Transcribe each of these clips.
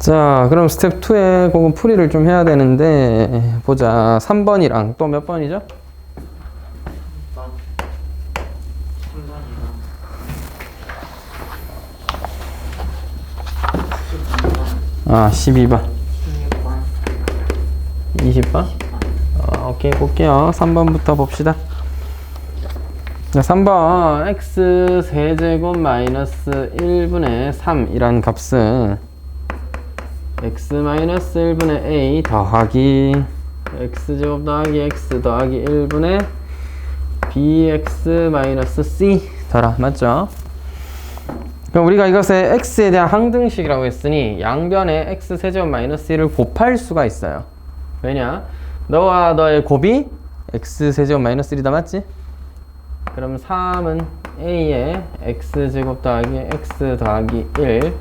자, 그럼 스텝 2에 그거 풀이를 좀 해야 되는데, 보자. 3번이랑 또 몇 번이죠? 12번. 20번? 오케이, 볼게요. 3번부터 봅시다. 자, 3번. x 세제곱 마이너스 1분의 3이란 값은 x 마이너스 1분의 a 더하기 x제곱 더하기 x 더하기 1분의 bx 마이너스 c 더라. 맞죠? 그럼 우리가 이것을 x에 대한 항등식이라고 했으니 양변에 x 세제곱 마이너스 1을 곱할 수가 있어요. 왜냐? 너와 너의 곱이 x 세제곱 마이너스 1이다. 맞지? 그럼 3은 a에 x제곱 더하기 x 더하기 1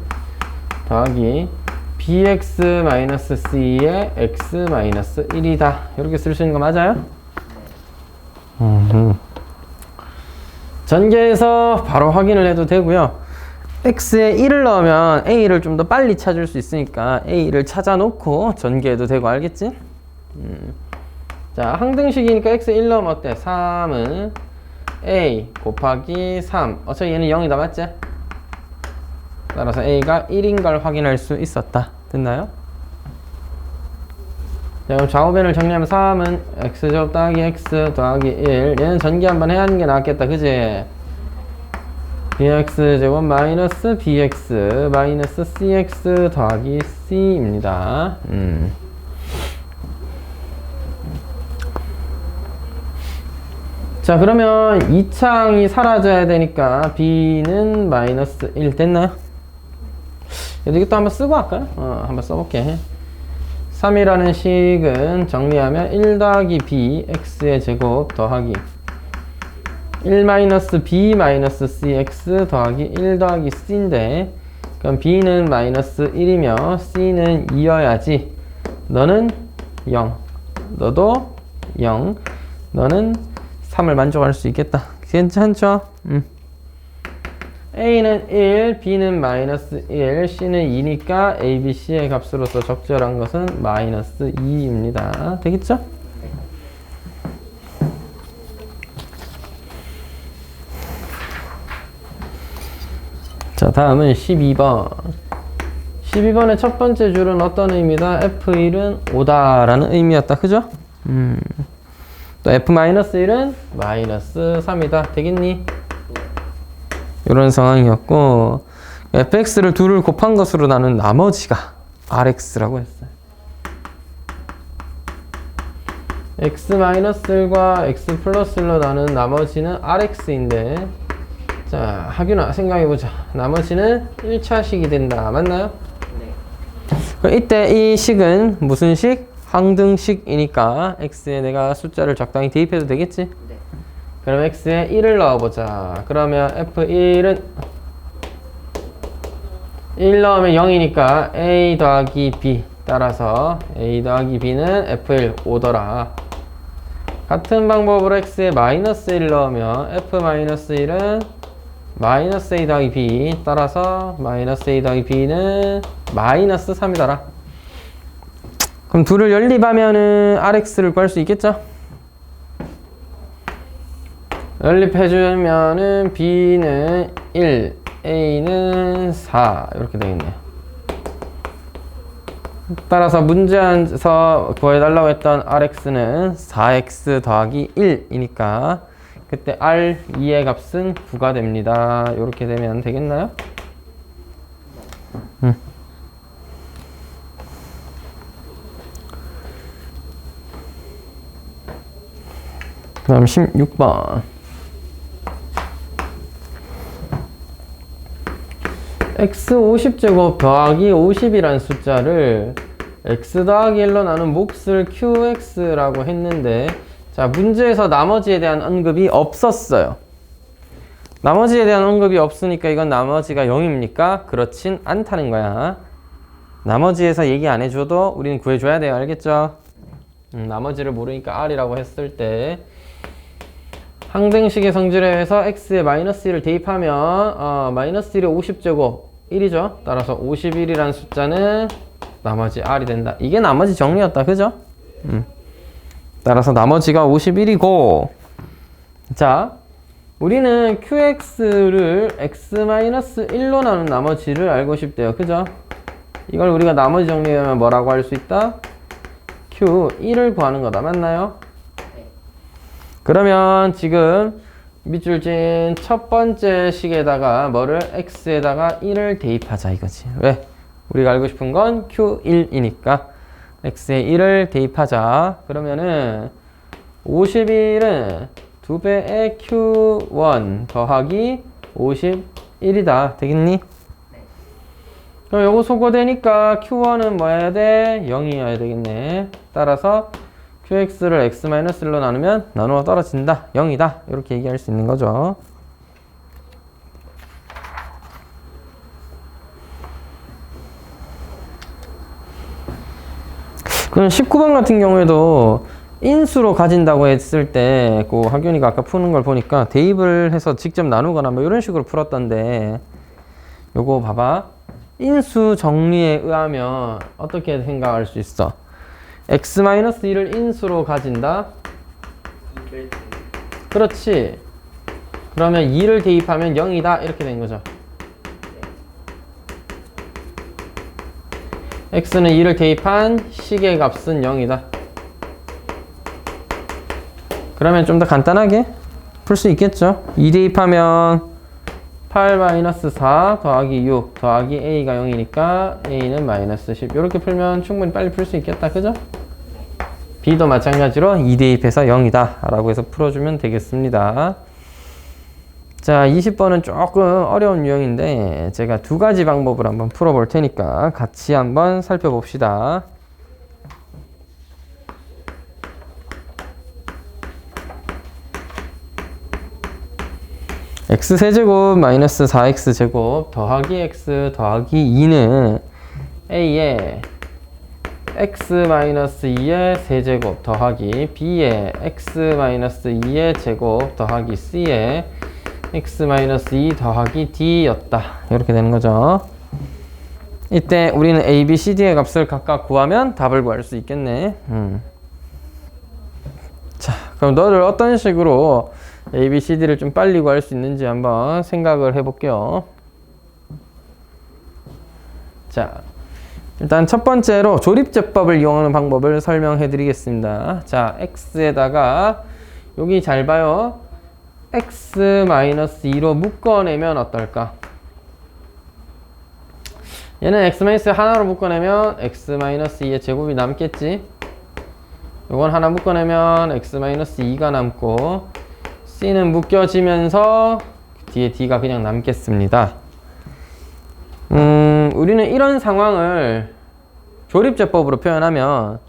더하기 bx 마이너스 c에 x 마이너스 1이다. 이렇게 쓸 수 있는 거 맞아요? 전개해서 바로 확인을 해도 되고요. x에 1을 넣으면 a를 좀 더 빨리 찾을 수 있으니까 a를 찾아놓고 전개해도 되고. 알겠지? 자, 항등식이니까 x에 1 넣으면 어때? 3은 a 곱하기 3. 어차피 얘는 0이다. 맞지? 따라서 a가 1인 걸 확인할 수 있었다. 됐나요? 자, 그럼 좌우변을 정리하면 3은 x제곱 더하기 x 더하기 1. 얘는 전개 한번 해야 하는 게 낫겠다. 그지? bx제곱 마이너스 bx 마이너스 cx 더하기 c입니다. 자, 그러면 2창이 사라져야 되니까 b는 마이너스 1 됐나요? 이것도 한번 쓰고 할까요? 한번 써볼게. 3이라는 식은 정리하면 1 더하기 b x의 제곱 더하기 1 마이너스 b 마이너스 cx 더하기 1 더하기 c인데, 그럼 b는 마이너스 1이며 c는 2여야지. 너는 0, 너도 0, 너는 3을 만족할 수 있겠다. 괜찮죠? a는 1, b는 마이너스 1, c는 2니까 a, b, c의 값으로서 적절한 것은 마이너스 2입니다. 되겠죠? 자, 다음은 12번. 12번의 첫 번째 줄은 어떤 의미다? f1은 5다라는 의미였다. 그죠? 또 f-1은 마이너스 3이다. 되겠니? 이런 상황이었고, fx를 둘을 곱한 것으로 나눈 나머지가 rx라고 했어요. x-1과 x 플러스 1로 나눈 나머지는 rx인데, 자, 하균아 생각해보자. 나머지는 1차식이 된다. 맞나요? 네. 그럼 이때 이 식은 무슨 식? 항등식이니까 x에 내가 숫자를 적당히 대입해도 되겠지? 네. 그럼 x에 1을 넣어보자. 그러면 f1은 1 넣으면 0이니까 a 더하기 b. 따라서 a 더하기 b는 f1 5더라. 같은 방법으로 x에 마이너스 1 넣으면 f-1은 마이너스 a 더하기 b. 따라서 마이너스 a 더하기 b는 마이너스 3이더라. 그럼 둘을 연립하면은 rx를 구할 수 있겠죠? 연립해주면은 b는 1, a는 4 이렇게 되겠네요. 따라서 문제에서 구해달라고 했던 rx는 4x 더하기 1이니까 그때 r2의 값은 9가 됩니다. 이렇게 되면 되겠나요? 그다음 16번. x 50제곱 더하기 50이란 숫자를 x 더하기 1로 나눈 몫을 qx라고 했는데, 자, 문제에서 나머지에 대한 언급이 없었어요. 나머지에 대한 언급이 없으니까 이건 나머지가 0입니까? 그렇진 않다는 거야. 나머지에서 얘기 안 해줘도 우리는 구해줘야 돼요. 알겠죠? 나머지를 모르니까 r이라고 했을 때 항등식의 성질에 의해서 x에 마이너스 1을 대입하면 마이너스 1의 50제곱 51이죠. 따라서 51이라는 숫자는 나머지 R이 된다. 이게 나머지 정리였다. 그죠? 따라서 나머지가 51이고, 자, 우리는 QX를 X-1로 나눈 나머지를 알고 싶대요. 그죠? 이걸 우리가 나머지 정리하면 뭐라고 할 수 있다? Q1을 구하는 거다. 맞나요? 그러면 지금 밑줄 진 첫 번째 식에다가 뭐를 X에다가 1을 대입하자 이거지. 왜? 우리가 알고 싶은 건 Q1이니까 X에 1을 대입하자. 그러면은 51은 2배의 Q1 더하기 51이다. 되겠니? 네. 그럼 요거 소거되니까 Q1은 뭐 해야 돼? 0이어야 되겠네. 따라서 QX를 X-1로 나누면 나누어 떨어진다. 0이다. 이렇게 얘기할 수 있는 거죠. 그럼 19번 같은 경우에도 인수로 가진다고 했을 때, 그 학연이가 아까 푸는 걸 보니까 대입을 해서 직접 나누거나 뭐 이런 식으로 풀었던데, 요거 봐봐. 인수 정리에 의하면 어떻게 생각할 수 있어? X-1을 인수로 가진다? 그렇지. 그러면 2를 대입하면 0이다. 이렇게 된 거죠. X는 2를 대입한 식의 값은 0이다. 그러면 좀 더 간단하게 풀 수 있겠죠. 2 대입하면 8-4 더하기 6 더하기 A가 0이니까 A는 -10. 이렇게 풀면 충분히 빨리 풀 수 있겠다. 그죠? B도 마찬가지로 2 대입해서 0이다 라고 해서 풀어주면 되겠습니다. 자, 20번은 조금 어려운 유형인데 제가 두 가지 방법을 한번 풀어볼 테니까 같이 한번 살펴봅시다. x세제곱 마이너스 4x제곱 더하기 x 더하기 2는 a의 x-2의 세제곱 더하기 b의 x-2의 제곱 더하기 c의 x-2 더하기 d였다. 이렇게 되는 거죠. 이때 우리는 a, b, c, d의 값을 각각 구하면 답을 구할 수 있겠네. 자, 그럼 너를 어떤 식으로 A, B, C, D를 좀 빨리 구할 수 있는지 한번 생각을 해볼게요. 자, 일단 첫 번째로 조립제법을 이용하는 방법을 설명해 드리겠습니다. 자, X에다가 여기 잘 봐요. X-2로 묶어내면 어떨까? 얘는 X- 하나로 묶어내면 X-2의 제곱이 남겠지? 요건 하나 묶어내면 X-2가 남고 C는 묶여지면서 뒤에 D가 그냥 남겠습니다. 우리는 이런 상황을 조립제법으로 표현하면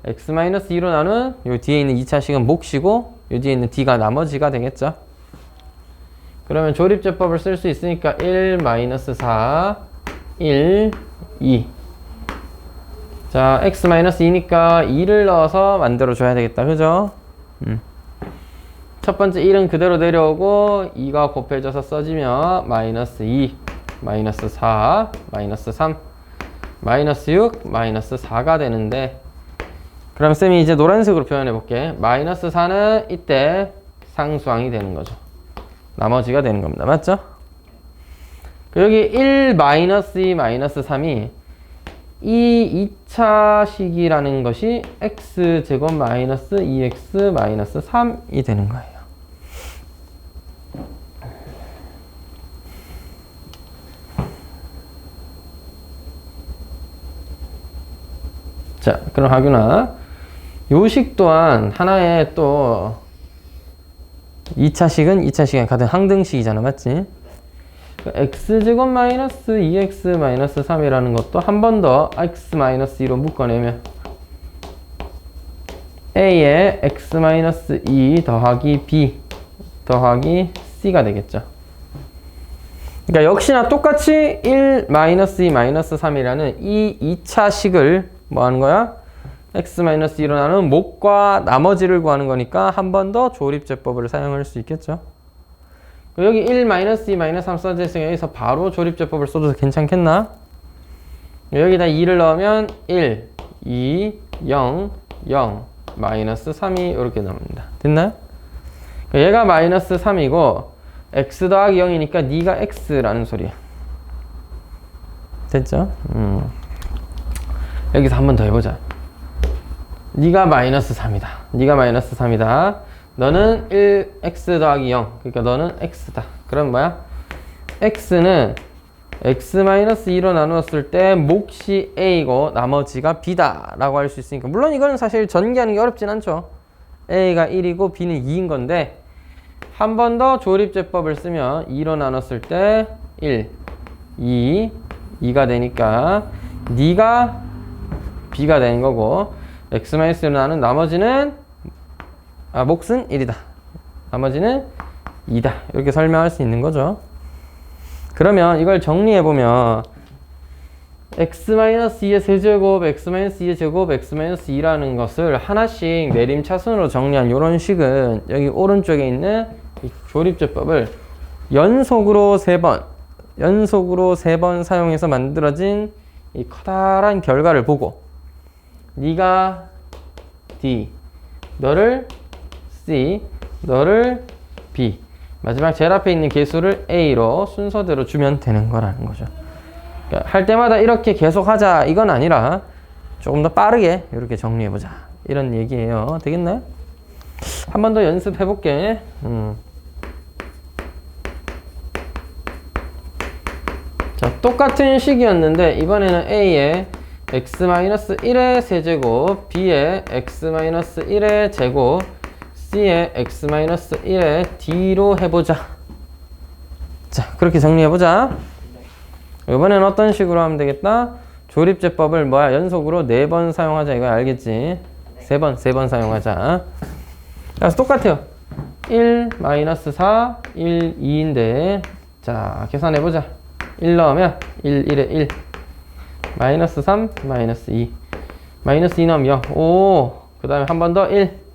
X-2로 나눈 요 뒤에 있는 2차식은 몫이고 요 뒤에 있는 D가 나머지가 되겠죠. 그러면 조립제법을 쓸 수 있으니까 1, -4, 1, 2. 자, X-2니까 2를 넣어서 만들어줘야 되겠다. 그죠? 첫 번째 1은 그대로 내려오고 2가 곱해져서 써지면 -2, -4, -3, -6, -4가 되는데 그럼 쌤이 이제 노란색으로 표현해 볼게. -4는 이때 상수항이 되는 거죠. 나머지가 되는 겁니다. 맞죠? 여기 1, -2, -3이 이 2차식이라는 것이 x제곱 마이너스 2x 마이너스 3이 되는 거예요. 자, 그럼 하균아, 요식 또한 하나의 또 2차식은 2차식이 같은 항등식이잖아. 맞지? x제곱 마이너스 2x 마이너스 3이라는 것도 한 번 더 x 마이너스 2로 묶어내면 a의 x 마이너스 2 더하기 b 더하기 c가 되겠죠. 그러니까 역시나 똑같이 1 마이너스 2 마이너스 3이라는 이 2차식을 뭐 하는 거야? x 마이너스 2로 나누는 몫과 나머지를 구하는 거니까 한 번 더 조립제법을 사용할 수 있겠죠. 여기 1 마이너스 2 마이너스 3 써져 있으니까 여기서 바로 조립제법을 써도 괜찮겠나? 여기다 2를 넣으면 1, 2, 0, 0, 마이너스 3이 이렇게 나옵니다. 됐나요? 얘가 마이너스 3이고 x 더하기 0이니까 네가 x라는 소리야. 됐죠? 여기서 한 번 더 해보자. 네가 마이너스 3이다. 네가 마이너스 3이다. 너는 1x 더하기 0. 그러니까 너는 x다. 그럼 뭐야? x는 x-2로 나누었을 때 몫이 a이고 나머지가 b다 라고 할 수 있으니까, 물론 이거는 사실 전개하는 게 어렵진 않죠. a가 1이고 b는 2인 건데, 한 번 더 조립제법을 쓰면 2로 나눴을 때 1, 2, 2가 되니까 네가 b가 되는 거고, x-1로 나눈 나머지는 몫은 1이다. 나머지는 2다. 이렇게 설명할 수 있는 거죠. 그러면 이걸 정리해보면 x-2의 세제곱, x-2의 제곱, x-2라는 것을 하나씩 내림차순으로 정리한 이런 식은 여기 오른쪽에 있는 이 조립제법을 연속으로 3번 사용해서 만들어진 이 커다란 결과를 보고 네가 D, 너를 C, 너를 B, 마지막 제일 앞에 있는 개수를 A로 순서대로 주면 되는 거라는 거죠. 그러니까 할 때마다 이렇게 계속 하자 이건 아니라 조금 더 빠르게 이렇게 정리해보자 이런 얘기예요. 되겠나요? 한 번 더 연습해볼게. 자, 똑같은 식이었는데 이번에는 A에 x-1의 세제곱, B에 x-1의 제곱, C에 x-1의 D로 해보자. 자, 그렇게 정리해보자. 이번에는 어떤 식으로 하면 되겠다? 조립제법을 뭐야? 연속으로 4번 사용하자. 이거 알겠지? 3번 사용하자. 그래서 똑같아요. 1, 마이너스 4, 1, 2인데 자, 계산해보자. 1 넣으면 1, 1에 1. 마이너스 3, 마이너스 2. 마이너스 2 넣으면 0. 오, 그 다음에 한 번 더 1.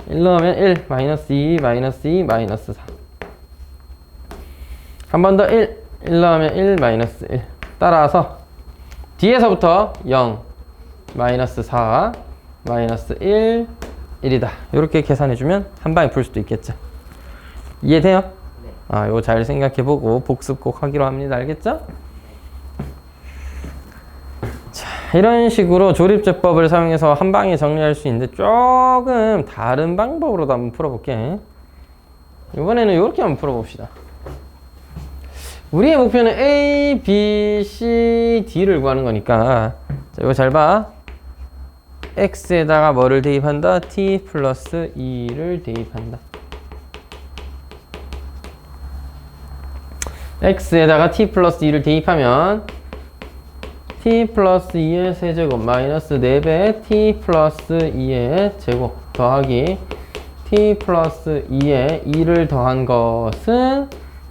1 넣으면 1, 마이너스 2, 마이너스 2, 마이너스 4. 한 번 더 1. 1 넣으면 1, 마이너스 1. 따라서 뒤에서부터 0, 마이너스 4, 마이너스 1, 1이다. 이렇게 계산해주면 한 방에 풀 수도 있겠죠. 이해돼요? 네. 이거 잘 생각해보고 복습 꼭 하기로 합니다. 알겠죠? 자, 이런 식으로 조립제법을 사용해서 한 방에 정리할 수 있는데 조금 다른 방법으로도 한번 풀어볼게. 이번에는 이렇게 한번 풀어봅시다. 우리의 목표는 A, B, C, D를 구하는 거니까 자, 이거 잘 봐. X에다가 뭐를 대입한다? T 플러스 2를 대입한다. X에다가 T 플러스 2를 대입하면 T 플러스 2의 세제곱 마이너스 4배 T 플러스 2의 제곱 더하기 T 플러스 2의 2를 더한 것은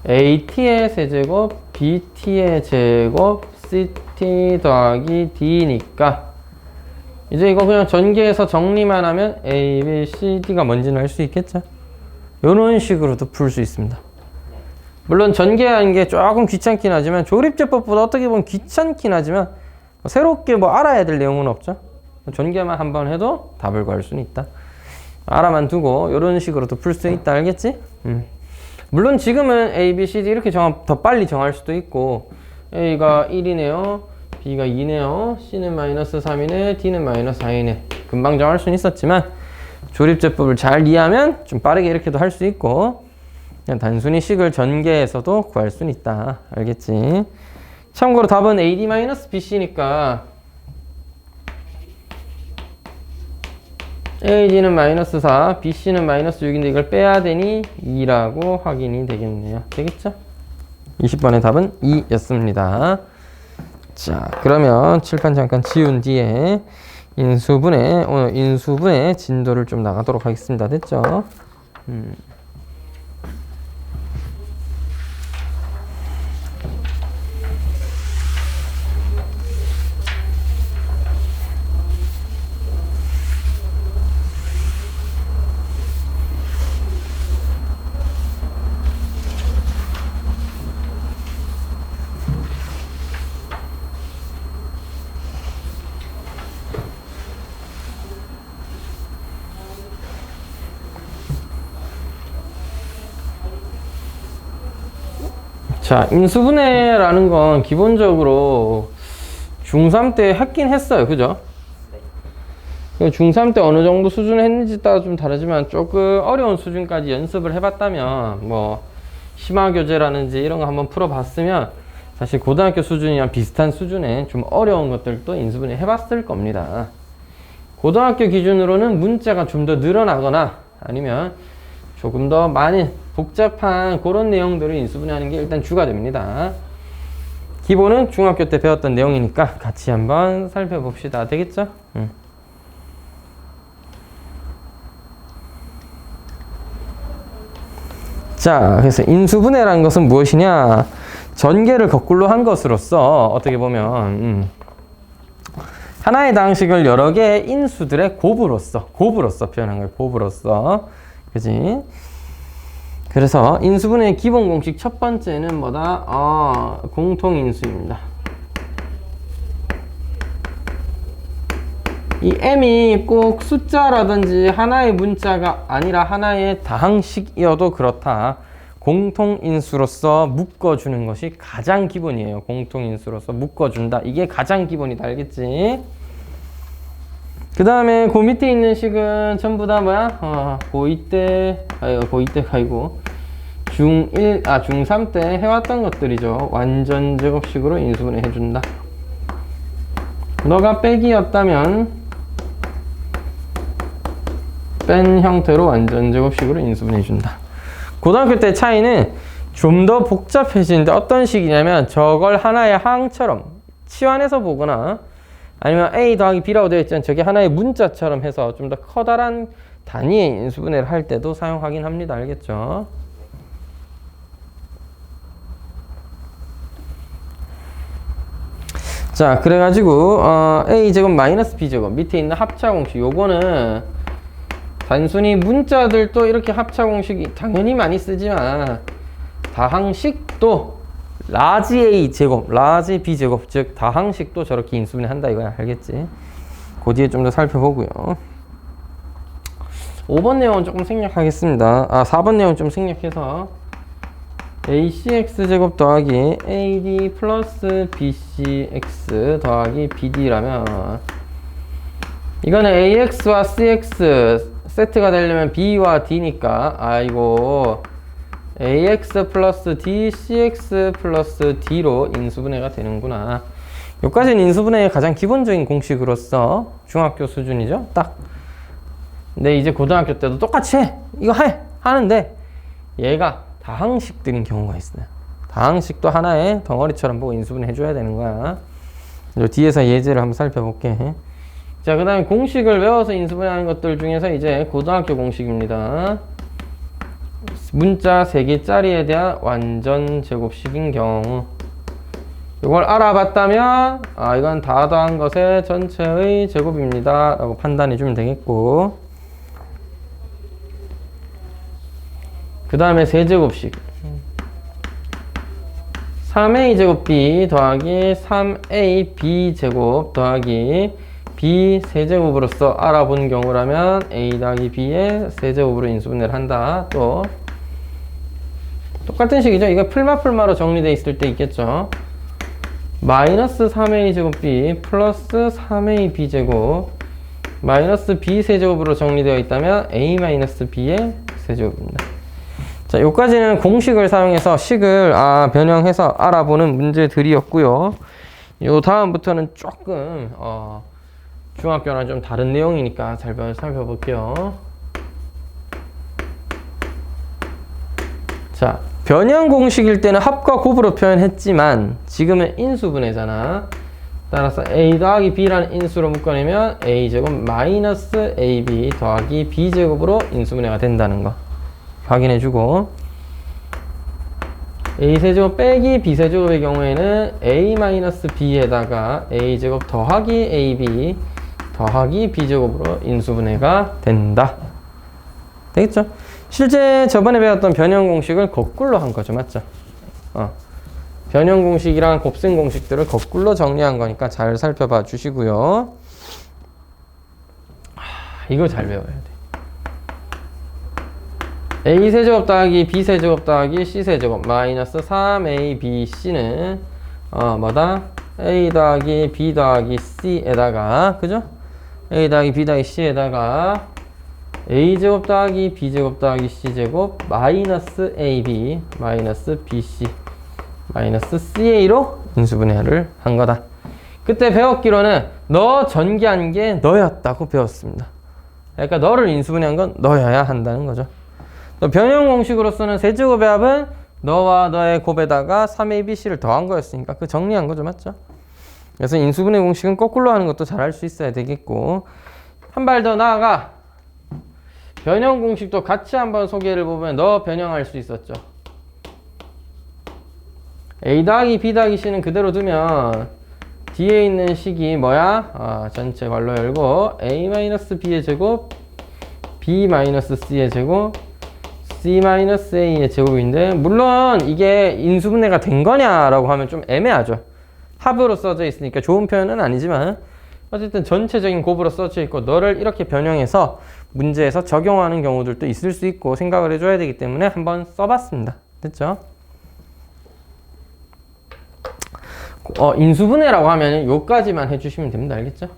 AT의 세제곱 BT의 제곱 CT 더하기 D니까 이제 이거 그냥 전개해서 정리만 하면 A, B, C, D가 뭔지는 알 수 있겠죠? 이런 식으로도 풀 수 있습니다. 물론 전개하는 게 조금 귀찮긴 하지만 조립제법보다 어떻게 보면 귀찮긴 하지만 새롭게 뭐 알아야 될 내용은 없죠. 전개만 한번 해도 답을 구할 수는 있다. 알아만 두고 이런 식으로도 풀 수 있다. 알겠지? 물론 지금은 A, B, C, D 이렇게 더 빨리 정할 수도 있고 A가 1이네요. B가 2네요. C는 마이너스 3이네. D는 마이너스 4이네. 금방 정할 수는 있었지만 조립제법을 잘 이해하면 좀 빠르게 이렇게도 할 수 있고 그냥 단순히 식을 전개해서도 구할 수는 있다. 알겠지? 참고로 답은 AD-BC니까 AD는 마이너스 4, BC는 마이너스 6인데 이걸 빼야 되니 2라고 확인이 되겠네요. 되겠죠? 20번의 답은 2였습니다. 자, 그러면 칠판 잠깐 지운 뒤에 오늘 인수분의 진도를 좀 나가도록 하겠습니다. 됐죠? 자, 인수분해라는 건 기본적으로 중3 때 했긴 했어요. 그죠? 중3 때 어느 정도 수준을 했는지 따라 좀 다르지만 조금 어려운 수준까지 연습을 해봤다면 뭐 심화교재라든지 이런 거 한번 풀어봤으면 사실 고등학교 수준이랑 비슷한 수준의 좀 어려운 것들도 인수분해 해봤을 겁니다. 고등학교 기준으로는 문자가 좀 더 늘어나거나 아니면 조금 더 많이 복잡한 그런 내용들을 인수분해하는 게 일단 주가 됩니다. 기본은 중학교 때 배웠던 내용이니까 같이 한번 살펴봅시다. 되겠죠? 자, 그래서 인수분해라는 것은 무엇이냐? 전개를 거꾸로 한 것으로서 어떻게 보면 하나의 당식을 여러 개의 인수들의 곱으로서 표현한 거예요. 곱으로서. 그지? 그래서 인수분해의 기본 공식 첫 번째는 뭐다? 공통인수입니다. 이 m이 꼭 숫자라든지 하나의 문자가 아니라 하나의 다항식이어도 그렇다. 공통인수로서 묶어주는 것이 가장 기본이에요. 공통인수로서 묶어준다. 이게 가장 기본이다. 알겠지? 그 다음에 그 밑에 있는 식은 전부 다 뭐야? 고2 때가 아니고 중3 때 해왔던 것들이죠. 완전 제곱식으로 인수분해 해준다. 너가 빼기였다면 뺀 형태로 완전 제곱식으로 인수분해 해준다. 고등학교 때 차이는 좀 더 복잡해지는데 어떤 식이냐면 저걸 하나의 항처럼 치환해서 보거나 아니면 A 더하기 B라고 되어 있지만 저게 하나의 문자처럼 해서 좀 더 커다란 단위의 인수분해를 할 때도 사용하긴 합니다. 알겠죠? 자, 그래가지고 A제곱 마이너스 B제곱 밑에 있는 합차공식 요거는 단순히 문자들도 이렇게 합차공식이 당연히 많이 쓰지만 다항식도 라지 A제곱, 라지 B제곱 즉 다항식도 저렇게 인수분해 한다 이거야. 알겠지? 그 뒤에 좀 더 살펴보고요. 5번 내용은 조금 생략하겠습니다. 4번 내용은 좀 생략해서 ACX제곱 더하기 AD 플러스 BCX 더하기 BD라면 이거는 AX와 CX 세트가 되려면 B와 D니까 이거 AX 플러스 D, CX 플러스 D로 인수분해가 되는구나. 여기까지는 인수분해의 가장 기본적인 공식으로서 중학교 수준이죠. 딱. 근데 이제 고등학교 때도 똑같이 해. 이거 하는데 얘가 다항식들인 경우가 있어요. 다항식도 하나의 덩어리처럼 보고 인수분해 해줘야 되는 거야. 뒤에서 예제를 한번 살펴볼게. 자, 그 다음에 공식을 외워서 인수분해하는 것들 중에서 이제 고등학교 공식입니다. 문자 3개짜리에 대한 완전 제곱식인 경우 이걸 알아봤다면 이건 다 더한 것의 전체의 제곱입니다 라고 판단해 주면 되겠고 그 다음에 세제곱식 3a 제곱 b 더하기 3a b 제곱 더하기 b 세제곱으로서 알아본 경우라면 a 더하기 b의 세제곱으로 인수분해를 한다. 또 똑같은 식이죠. 이거 풀마풀마로 정리되어 있을 때 있겠죠. 마이너스 3a 제곱 b 플러스 3a b 제곱 마이너스 b 세제곱으로 정리되어 있다면 a 마이너스 b의 세제곱입니다. 자, 여기까지는 공식을 사용해서 식을 변형해서 알아보는 문제들이었고요. 요 다음부터는 조금 중학교랑 좀 다른 내용이니까 잘 살펴볼게요. 자, 변형 공식일 때는 합과 곱으로 표현했지만 지금은 인수분해잖아. 따라서 a 더하기 b라는 인수로 묶어내면 a제곱 마이너스 ab 더하기 b제곱으로 인수분해가 된다는 거 확인해주고 a세제곱 빼기 b세제곱의 경우에는 a 마이너스 b에다가 a제곱 더하기 ab 더하기 b제곱으로 인수분해가 된다. 되겠죠? 실제 저번에 배웠던 변형 공식을 거꾸로 한 거죠. 맞죠? 변형 공식이랑 곱셈 공식들을 거꾸로 정리한 거니까 잘 살펴봐 주시고요. 이걸 잘 배워야 돼. a세제곱 더하기 b세제곱 더하기 c세제곱 마이너스 3abc는 뭐다? a 더하기 b 더하기 c에다가 그죠? a 더하기 b 더하기 c에다가 a제곱 더하기 b제곱 더하기 c제곱 마이너스 ab 마이너스 bc 마이너스 ca로 인수분해를 한 거다. 그때 배웠기로는 너 전개한 게 너였다고 배웠습니다. 그러니까 너를 인수분해한 건 너여야 한다는 거죠. 또 변형 공식으로서는 세제곱의 합은 너와 너의 곱에다가 3abc를 더한 거였으니까 그 정리한 거죠. 맞죠? 그래서 인수분해 공식은 거꾸로 하는 것도 잘 할 수 있어야 되겠고, 한 발 더 나아가 변형 공식도 같이 한번 소개를 보면 너 변형할 수 있었죠. a 더하기 b 더하기 c는 그대로 두면 뒤에 있는 식이 뭐야? 전체 괄호 열고 a-b의 제곱 b-c의 제곱 c-a의 제곱인데, 물론 이게 인수분해가 된 거냐라고 하면 좀 애매하죠. 합으로 써져 있으니까 좋은 표현은 아니지만 어쨌든 전체적인 곱으로 써져 있고 너를 이렇게 변형해서 문제에서 적용하는 경우들도 있을 수 있고 생각을 해줘야 되기 때문에 한번 써봤습니다. 됐죠? 인수분해라고 하면 요까지만 해주시면 됩니다. 알겠죠?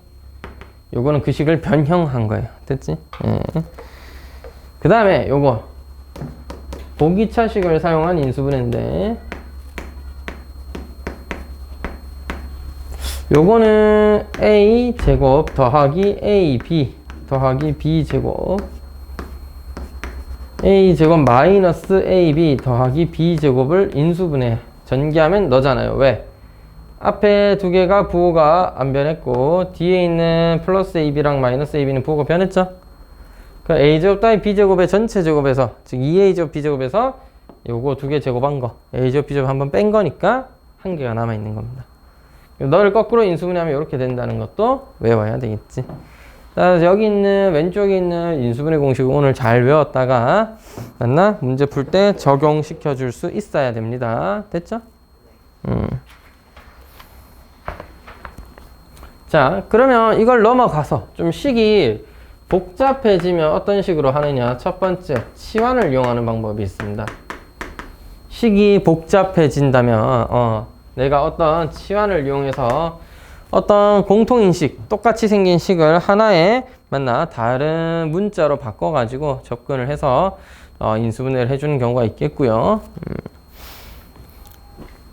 요거는 그 식을 변형한 거예요. 됐지? 예. 그 다음에 요거 보기차식을 사용한 인수분해인데, 요거는 a 제곱 더하기 ab 더하기 b 제곱 a 제곱 마이너스 ab 더하기 b 제곱을 인수분해 전개하면 너잖아요. 왜? 앞에 두 개가 부호가 안 변했고 뒤에 있는 플러스 ab랑 마이너스 ab는 부호가 변했죠. 그 a제곱 더하기 b제곱의 전체 제곱에서, 즉 2a제곱 b제곱에서 요거 두 개 제곱한 거 a제곱 b제곱 한번 뺀 거니까 한 개가 남아있는 겁니다. 너를 거꾸로 인수분해하면 이렇게 된다는 것도 외워야 되겠지. 자, 여기 있는 왼쪽에 있는 인수분해 공식을 오늘 잘 외웠다가 맞나? 문제 풀 때 적용시켜 줄 수 있어야 됩니다. 됐죠? 자, 그러면 이걸 넘어가서 좀 식이 복잡해지면 어떤 식으로 하느냐. 첫 번째, 치환을 이용하는 방법이 있습니다. 식이 복잡해진다면 내가 어떤 치환을 이용해서 어떤 공통인식, 똑같이 생긴 식을 하나의 다른 문자로 바꿔가지고 접근을 해서 인수분해를 해주는 경우가 있겠고요.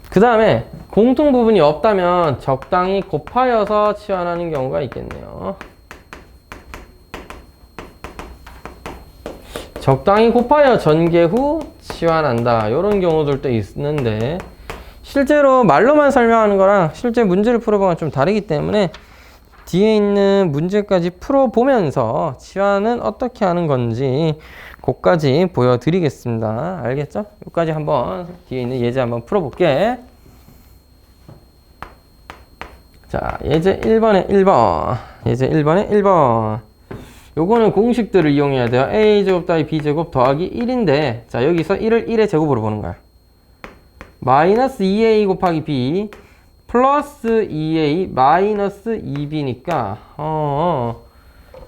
그 다음에 공통 부분이 없다면 적당히 곱하여서 치환하는 경우가 있겠네요. 적당히 곱하여 전개 후 치환한다. 이런 경우들도 있는데 실제로 말로만 설명하는 거랑 실제 문제를 풀어보면 좀 다르기 때문에 뒤에 있는 문제까지 풀어보면서 치환은 어떻게 하는 건지 그것까지 보여드리겠습니다. 알겠죠? 여기까지 한번 뒤에 있는 예제 한번 풀어볼게. 자, 예제 1번에 1번. 예제 1번에 1번. 요거는 공식들을 이용해야 돼요. a제곱 더하기 b제곱 더하기 1인데, 자, 여기서 1을 1의 제곱으로 보는 거야. 마이너스 2a 곱하기 b 플러스 2a 마이너스 2b니까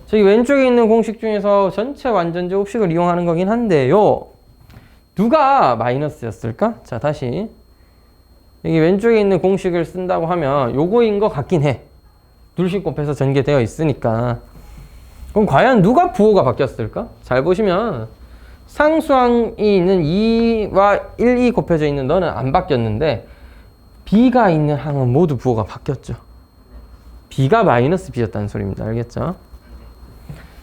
저기 왼쪽에 있는 공식 중에서 전체 완전 제곱식을 이용하는 거긴 한데요. 누가 마이너스였을까? 자, 다시 여기 왼쪽에 있는 공식을 쓴다고 하면 요거인 것 같긴 해. 둘씩 곱해서 전개되어 있으니까. 그럼 과연 누가 부호가 바뀌었을까? 잘 보시면 상수항이 있는 2와 1, 2 곱해져 있는 너는 안 바뀌었는데 b가 있는 항은 모두 부호가 바뀌었죠. b가 마이너스 b였다는 소리입니다. 알겠죠?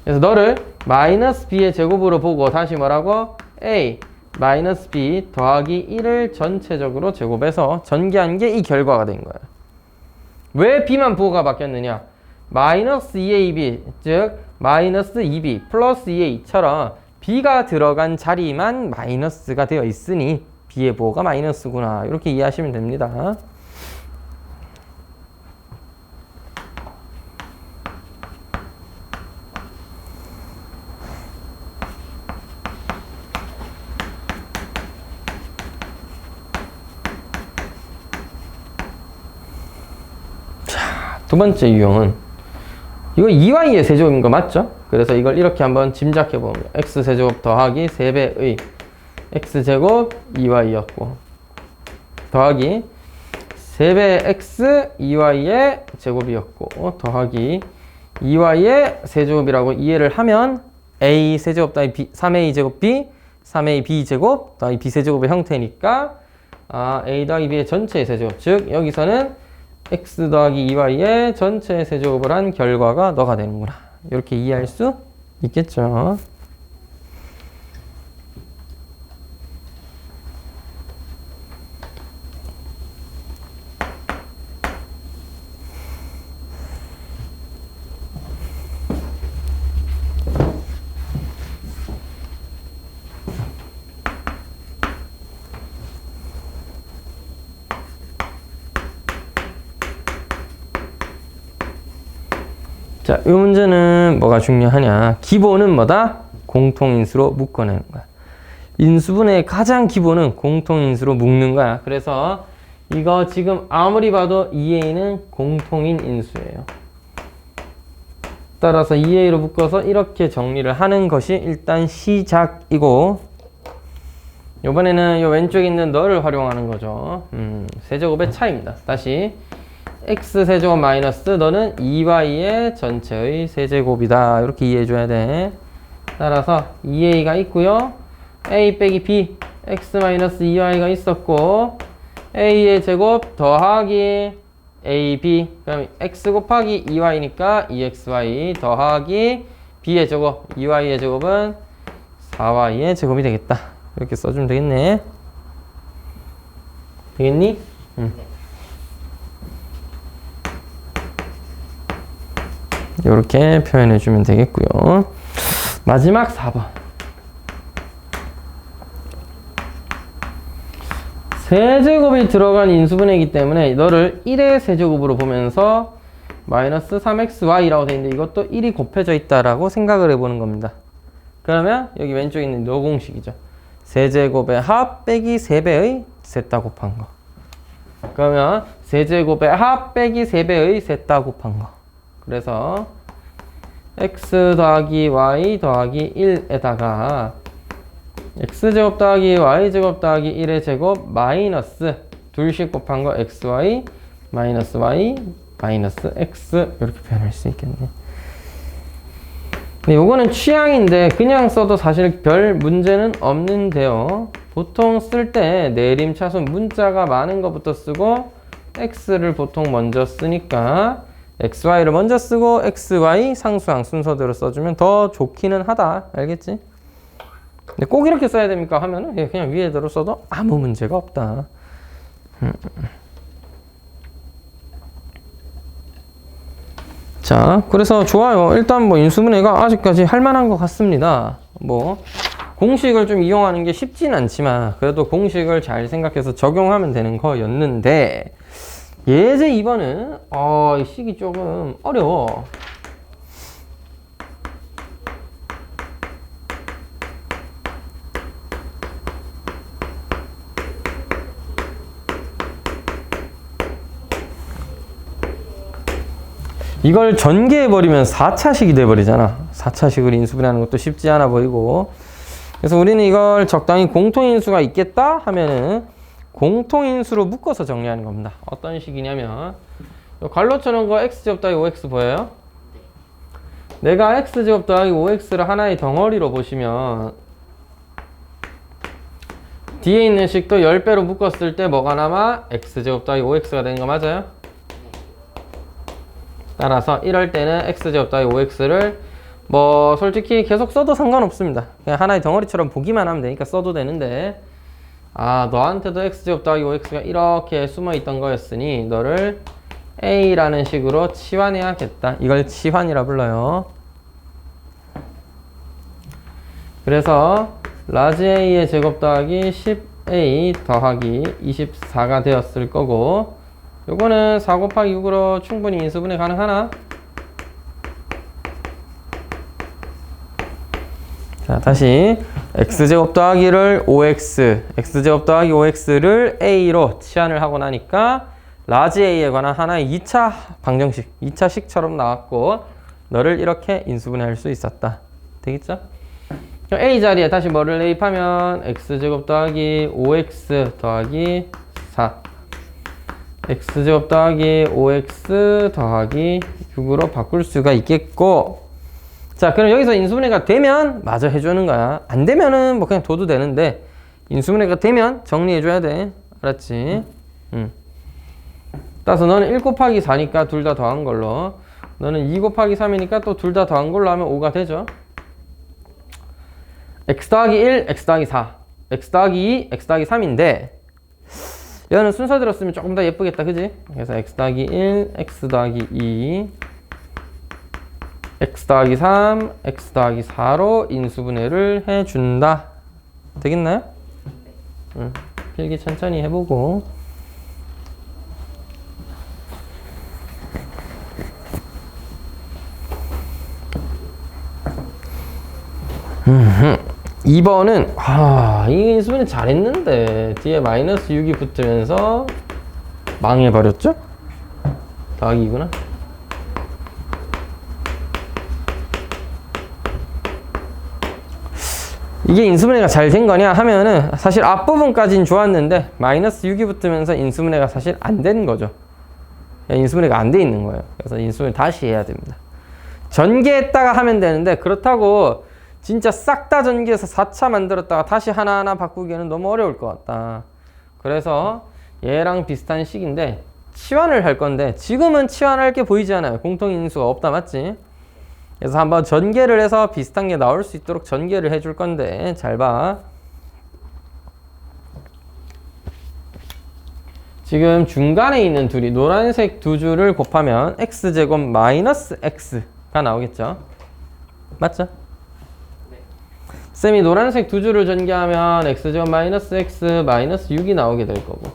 그래서 너를 마이너스 b의 제곱으로 보고 다시 뭐라고? a 마이너스 b 더하기 1을 전체적으로 제곱해서 전개한 게 이 결과가 된 거야. 왜 b만 부호가 바뀌었느냐? 마이너스 2ab 즉 마이너스 2b 플러스 2a처럼 b가 들어간 자리만 마이너스가 되어 있으니 b의 부호가 마이너스구나. 이렇게 이해하시면 됩니다. 자, 두 번째 유형은 이거 2y의 세제곱인 거 맞죠? 그래서 이걸 이렇게 한번 짐작해 보면 x세제곱 더하기 3배의 x제곱 2y였고 더하기 3배 x 2y의 제곱이었고 더하기 2y의 세제곱이라고 이해를 하면 a 세제곱 더하기 b, 3a 제곱 b 3a b 제곱 더하기 b 세제곱의 형태니까 a 더하기 b의 전체의 세제곱, 즉 여기서는 x 더하기 2y의 전체의 세제곱을 한 결과가 너가 되는구나. 이렇게 이해할 수 있겠죠. 자, 이 문제는 뭐가 중요하냐? 기본은 뭐다? 공통인수로 묶어내는 거야. 인수분해의 가장 기본은 공통인수로 묶는 거야. 그래서 이거 지금 아무리 봐도 2a는 공통인 인수예요. 따라서 2a로 묶어서 이렇게 정리를 하는 것이 일단 시작이고, 이번에는 이 왼쪽에 있는 너를 활용하는 거죠. 세제곱의 차이입니다. 다시 x세제곱 마이너스 너는 2y의 전체의 세제곱이다. 이렇게 이해해줘야 돼. 따라서 2a가 있고요. a 빼기 b, x 마이너스 2y가 있었고 a의 제곱 더하기 ab, 그럼 x 곱하기 2y니까 2xy 더하기 b의 제곱, 2y의 제곱은 4y의 제곱이 되겠다. 이렇게 써주면 되겠네. 되겠니? 이렇게 표현해 주면 되겠고요. 마지막 4번. 세제곱이 들어간 인수분해이기 때문에 너를 1의 세제곱으로 보면서 마이너스 3xy라고 되어 있는데 이것도 1이 곱해져 있다라고 생각을 해보는 겁니다. 그러면 여기 왼쪽에 있는 요 공식이죠. 세제곱의 합 빼기 3배의 셋 다 곱한 거. 그러면 세제곱의 합 빼기 3배의 셋 다 곱한 거. 그래서 x 더하기 y 더하기 1에다가 x제곱 더하기 y제곱 더하기 1의 제곱 마이너스 둘씩 곱한 거 xy 마이너스 y 마이너스 x 이렇게 표현할 수 있겠네. 근데 요거는 취향인데 그냥 써도 사실 별 문제는 없는데요. 보통 쓸 때 내림차순 문자가 많은 것부터 쓰고 x를 보통 먼저 쓰니까 xy를 먼저 쓰고 xy 상수항 순서대로 써주면 더 좋기는 하다. 알겠지? 근데 꼭 이렇게 써야 됩니까? 하면은 그냥 위에대로 써도 아무 문제가 없다. 자, 그래서 좋아요. 일단 뭐 인수분해가 아직까지 할 만한 것 같습니다. 뭐 공식을 좀 이용하는 게 쉽진 않지만 그래도 공식을 잘 생각해서 적용하면 되는 거였는데 예제 2번은 이 식이 조금 어려워. 이걸 전개해버리면 4차식이 돼버리잖아. 4차식을 인수분해하는 것도 쉽지 않아 보이고. 그래서 우리는 이걸 적당히 공통인수가 있겠다 하면은 공통인수로 묶어서 정리하는 겁니다. 어떤 식이냐면 괄호 쳐놓은 거 x제곱 더하기 5x 보여요? 내가 x제곱 더하기 5x를 하나의 덩어리로 보시면 뒤에 있는 식도 10배로 묶었을 때 뭐가 남아? x제곱 더하기 5x가 되는 거 맞아요? 따라서 이럴 때는 x제곱 더하기 5x를 뭐 솔직히 계속 써도 상관없습니다. 그냥 하나의 덩어리처럼 보기만 하면 되니까 써도 되는데 너한테도 x제곱 더하기 5x가 이렇게 숨어있던 거였으니 너를 a라는 식으로 치환해야겠다. 이걸 치환이라 불러요. 그래서 라지 a의 제곱 더하기 10a 더하기 24가 되었을 거고 요거는 4 곱하기 6으로 충분히 인수분해 가능하나? 자, 다시 x제곱 더하기를 5x, x제곱 더하기 5x를 a로 치환을 하고 나니까 라지 a에 관한 하나의 2차 방정식, 2차식처럼 나왔고 너를 이렇게 인수분해할 수 있었다. 되겠죠? 그럼 A 자리에 다시 뭐를 대입하면 x제곱 더하기 5x 더하기 4 x제곱 더하기 5x 더하기 6으로 바꿀 수가 있겠고, 자 그럼 여기서 인수분해가 되면 마저 해주는 거야. 안 되면은 뭐 그냥 둬도 되는데 인수분해가 되면 정리해줘야 돼. 알았지? 따라서 너는 1 곱하기 4니까 둘 다 더한 걸로, 너는 2 곱하기 3이니까 또 둘 다 더한 걸로 하면 5가 되죠. x 더하기 1, x 더하기 4, x 더하기 2, x 더하기 3인데 얘는 순서 들었으면 조금 더 예쁘겠다, 그지? 그래서 x 더하기 1, x 더하기 2, x 더하기 3, x 더하기 4로 인수분해를 해준다. 되겠나요? 필기 천천히 해보고. 음. 2번은 이 인수분해 잘했는데 뒤에 마이너스 6이 붙으면서 망해버렸죠? 더하기구나. 이게 인수분해가 잘 된 거냐 하면은 사실 앞부분까지는 좋았는데 마이너스 6이 붙으면서 인수분해가 사실 안 된 거죠. 인수분해가 안 돼 있는 거예요. 그래서 인수분해 다시 해야 됩니다. 전개했다가 하면 되는데 그렇다고 진짜 싹 다 전개해서 4차 만들었다가 다시 하나하나 바꾸기에는 너무 어려울 것 같다. 그래서 얘랑 비슷한 식인데 치환을 할 건데 지금은 치환할 게 보이지 않아요. 공통인수가 없다, 맞지? 그래서 한번 전개를 해서 비슷한 게 나올 수 있도록 전개를 해줄 건데 잘 봐. 지금 중간에 있는 둘이 노란색 두 줄을 곱하면 x제곱 마이너스 x가 나오겠죠? 맞죠? 쌤이 노란색 두 줄을 전개하면 x제곱 마이너스 x 마이너스 6이 나오게 될 거고,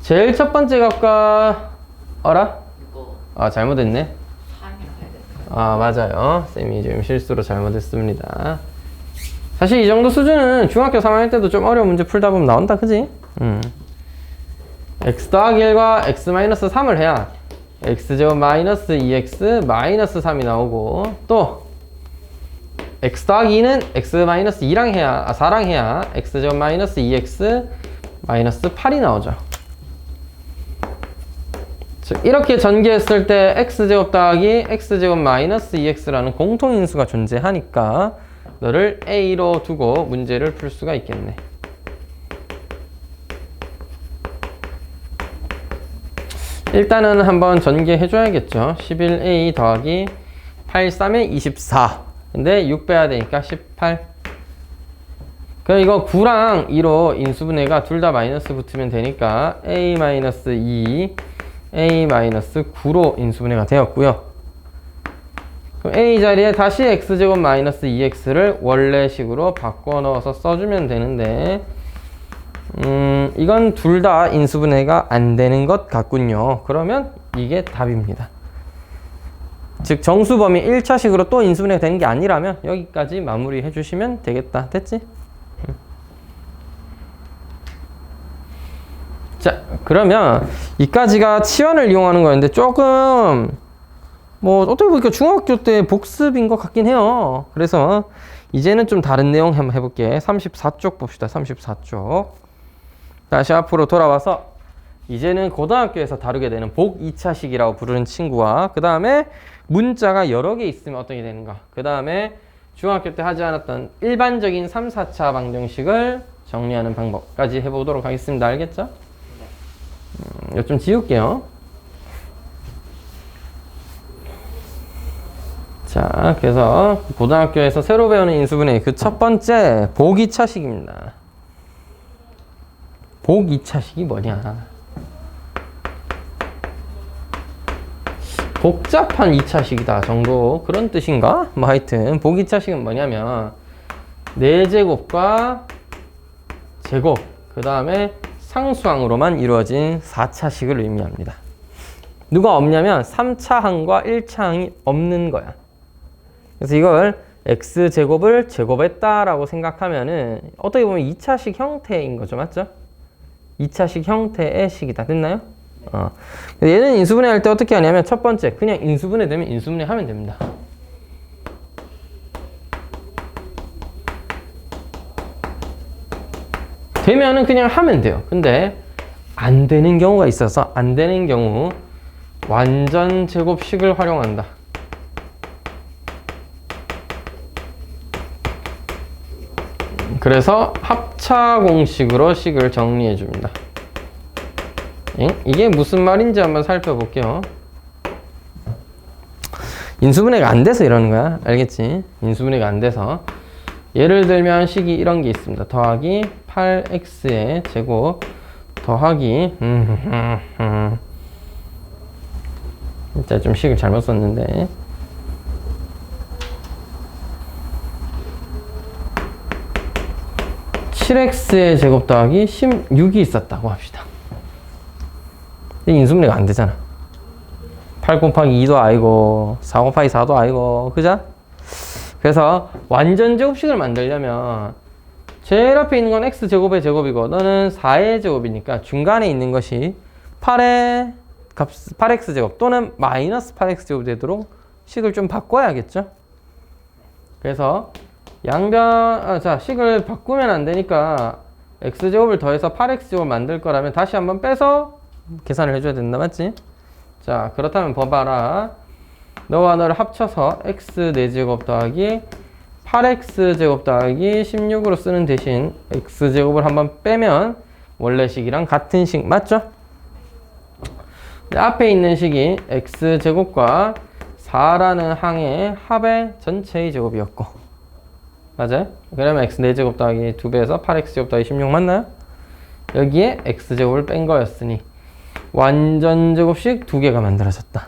제일 첫 번째 값과 어라? 잘못했네. 맞아요. 쌤이 지금 실수로 잘못했습니다. 사실 이 정도 수준은 중학교 3학년 때도 좀 어려운 문제 풀다 보면 나온다, 그지? x 더하기 1과 x 마이너스 3을 해야 x제곱 마이너스 2x 마이너스 3이 나오고, 또 x 더하기 2는 x 마이너스 2랑 해야 4랑 해야 x제곱 마이너스 2x 마이너스 8이 나오죠. 즉 이렇게 전개했을 때 x제곱 더하기 x제곱 마이너스 2x라는 공통인수가 존재하니까 너를 a로 두고 문제를 풀 수가 있겠네. 일단은 한번 전개해줘야겠죠. 11a 더하기 8, 3에 24. 근데 6 빼야 되니까 18. 그럼 이거 9랑 2로 인수분해가 둘 다 마이너스 붙으면 되니까 a-2, a-9로 인수분해가 되었고요. 그럼 a 자리에 다시 x제곱 마이너스 2x를 원래식으로 바꿔 넣어서 써주면 되는데 이건 둘 다 인수분해가 안 되는 것 같군요. 그러면 이게 답입니다. 즉 정수범위 1차식으로 또 인수분해가 되는 게 아니라면 여기까지 마무리 해주시면 되겠다. 됐지? 자, 그러면 이까지가 치환을 이용하는 거였는데 조금 뭐 어떻게 보니까 중학교 때 복습인 것 같긴 해요. 그래서 이제는 좀 다른 내용 한번 해볼게. 34쪽 봅시다. 34쪽. 다시 앞으로 돌아와서 이제는 고등학교에서 다루게 되는 복 2차식이라고 부르는 친구와 그 다음에 문자가 여러 개 있으면 어떻게 되는가, 그 다음에 중학교 때 하지 않았던 일반적인 3, 4차 방정식을 정리하는 방법까지 해보도록 하겠습니다. 알겠죠? 이거 좀 지울게요. 자, 그래서 고등학교에서 새로 배우는 인수분해 그 첫 번째 복 2차식입니다. 복 2차식이 뭐냐? 복잡한 2차식이다 정도 그런 뜻인가? 뭐 하여튼 복 2차식은 뭐냐면 4제곱과 제곱 그 다음에 상수항으로만 이루어진 4차식을 의미합니다. 누가 없냐면 3차항과 1차항이 없는 거야. 그래서 이걸 x제곱을 제곱했다 라고 생각하면은 어떻게 보면 2차식 형태인 거죠. 맞죠? 2차식 형태의 식이다. 됐나요? 얘는 인수분해 할 때 어떻게 하냐면 첫 번째 그냥 인수분해 되면 인수분해 하면 됩니다. 되면은 그냥 하면 돼요. 근데 안 되는 경우가 있어서 안 되는 경우 완전 제곱식을 활용한다. 그래서 합차 공식으로 식을 정리해 줍니다. 이게 무슨 말인지 한번 살펴볼게요. 인수분해가 안 돼서 이러는 거야. 알겠지? 인수분해가 안 돼서. 예를 들면 식이 이런 게 있습니다. 더하기 8x의 제곱 더하기 진짜 좀 식을 잘못 썼는데 7x의 제곱 더하기 16이 있었다고 합시다. 인수분해가 안 되잖아. 8 곱하기 2도 아니고 4 곱하기 4도 아니고 그죠? 그래서 완전 제곱식을 만들려면 제일 앞에 있는 건 x제곱의 제곱이고 너는 4의 제곱이니까 중간에 있는 것이 8의 값 8x제곱 또는 마이너스 8x제곱이 되도록 식을 좀 바꿔야겠죠? 그래서 자, 식을 바꾸면 안 되니까 x제곱을 더해서 8x제곱 만들 거라면 다시 한번 빼서 계산을 해줘야 된다, 맞지? 자, 그렇다면 봐봐라. 너와 너를 합쳐서 x 4제곱 더하기 8x제곱 더하기 16으로 쓰는 대신 x제곱을 한번 빼면 원래 식이랑 같은 식 맞죠? 앞에 있는 식이 x제곱과 4라는 항의 합의 전체의 제곱이었고 맞아요? 그러면 x 4제곱 더하기 2배에서 8x제곱 더하기 16 맞나요? 여기에 x제곱을 뺀 거였으니 완전 제곱식 2개가 만들어졌다.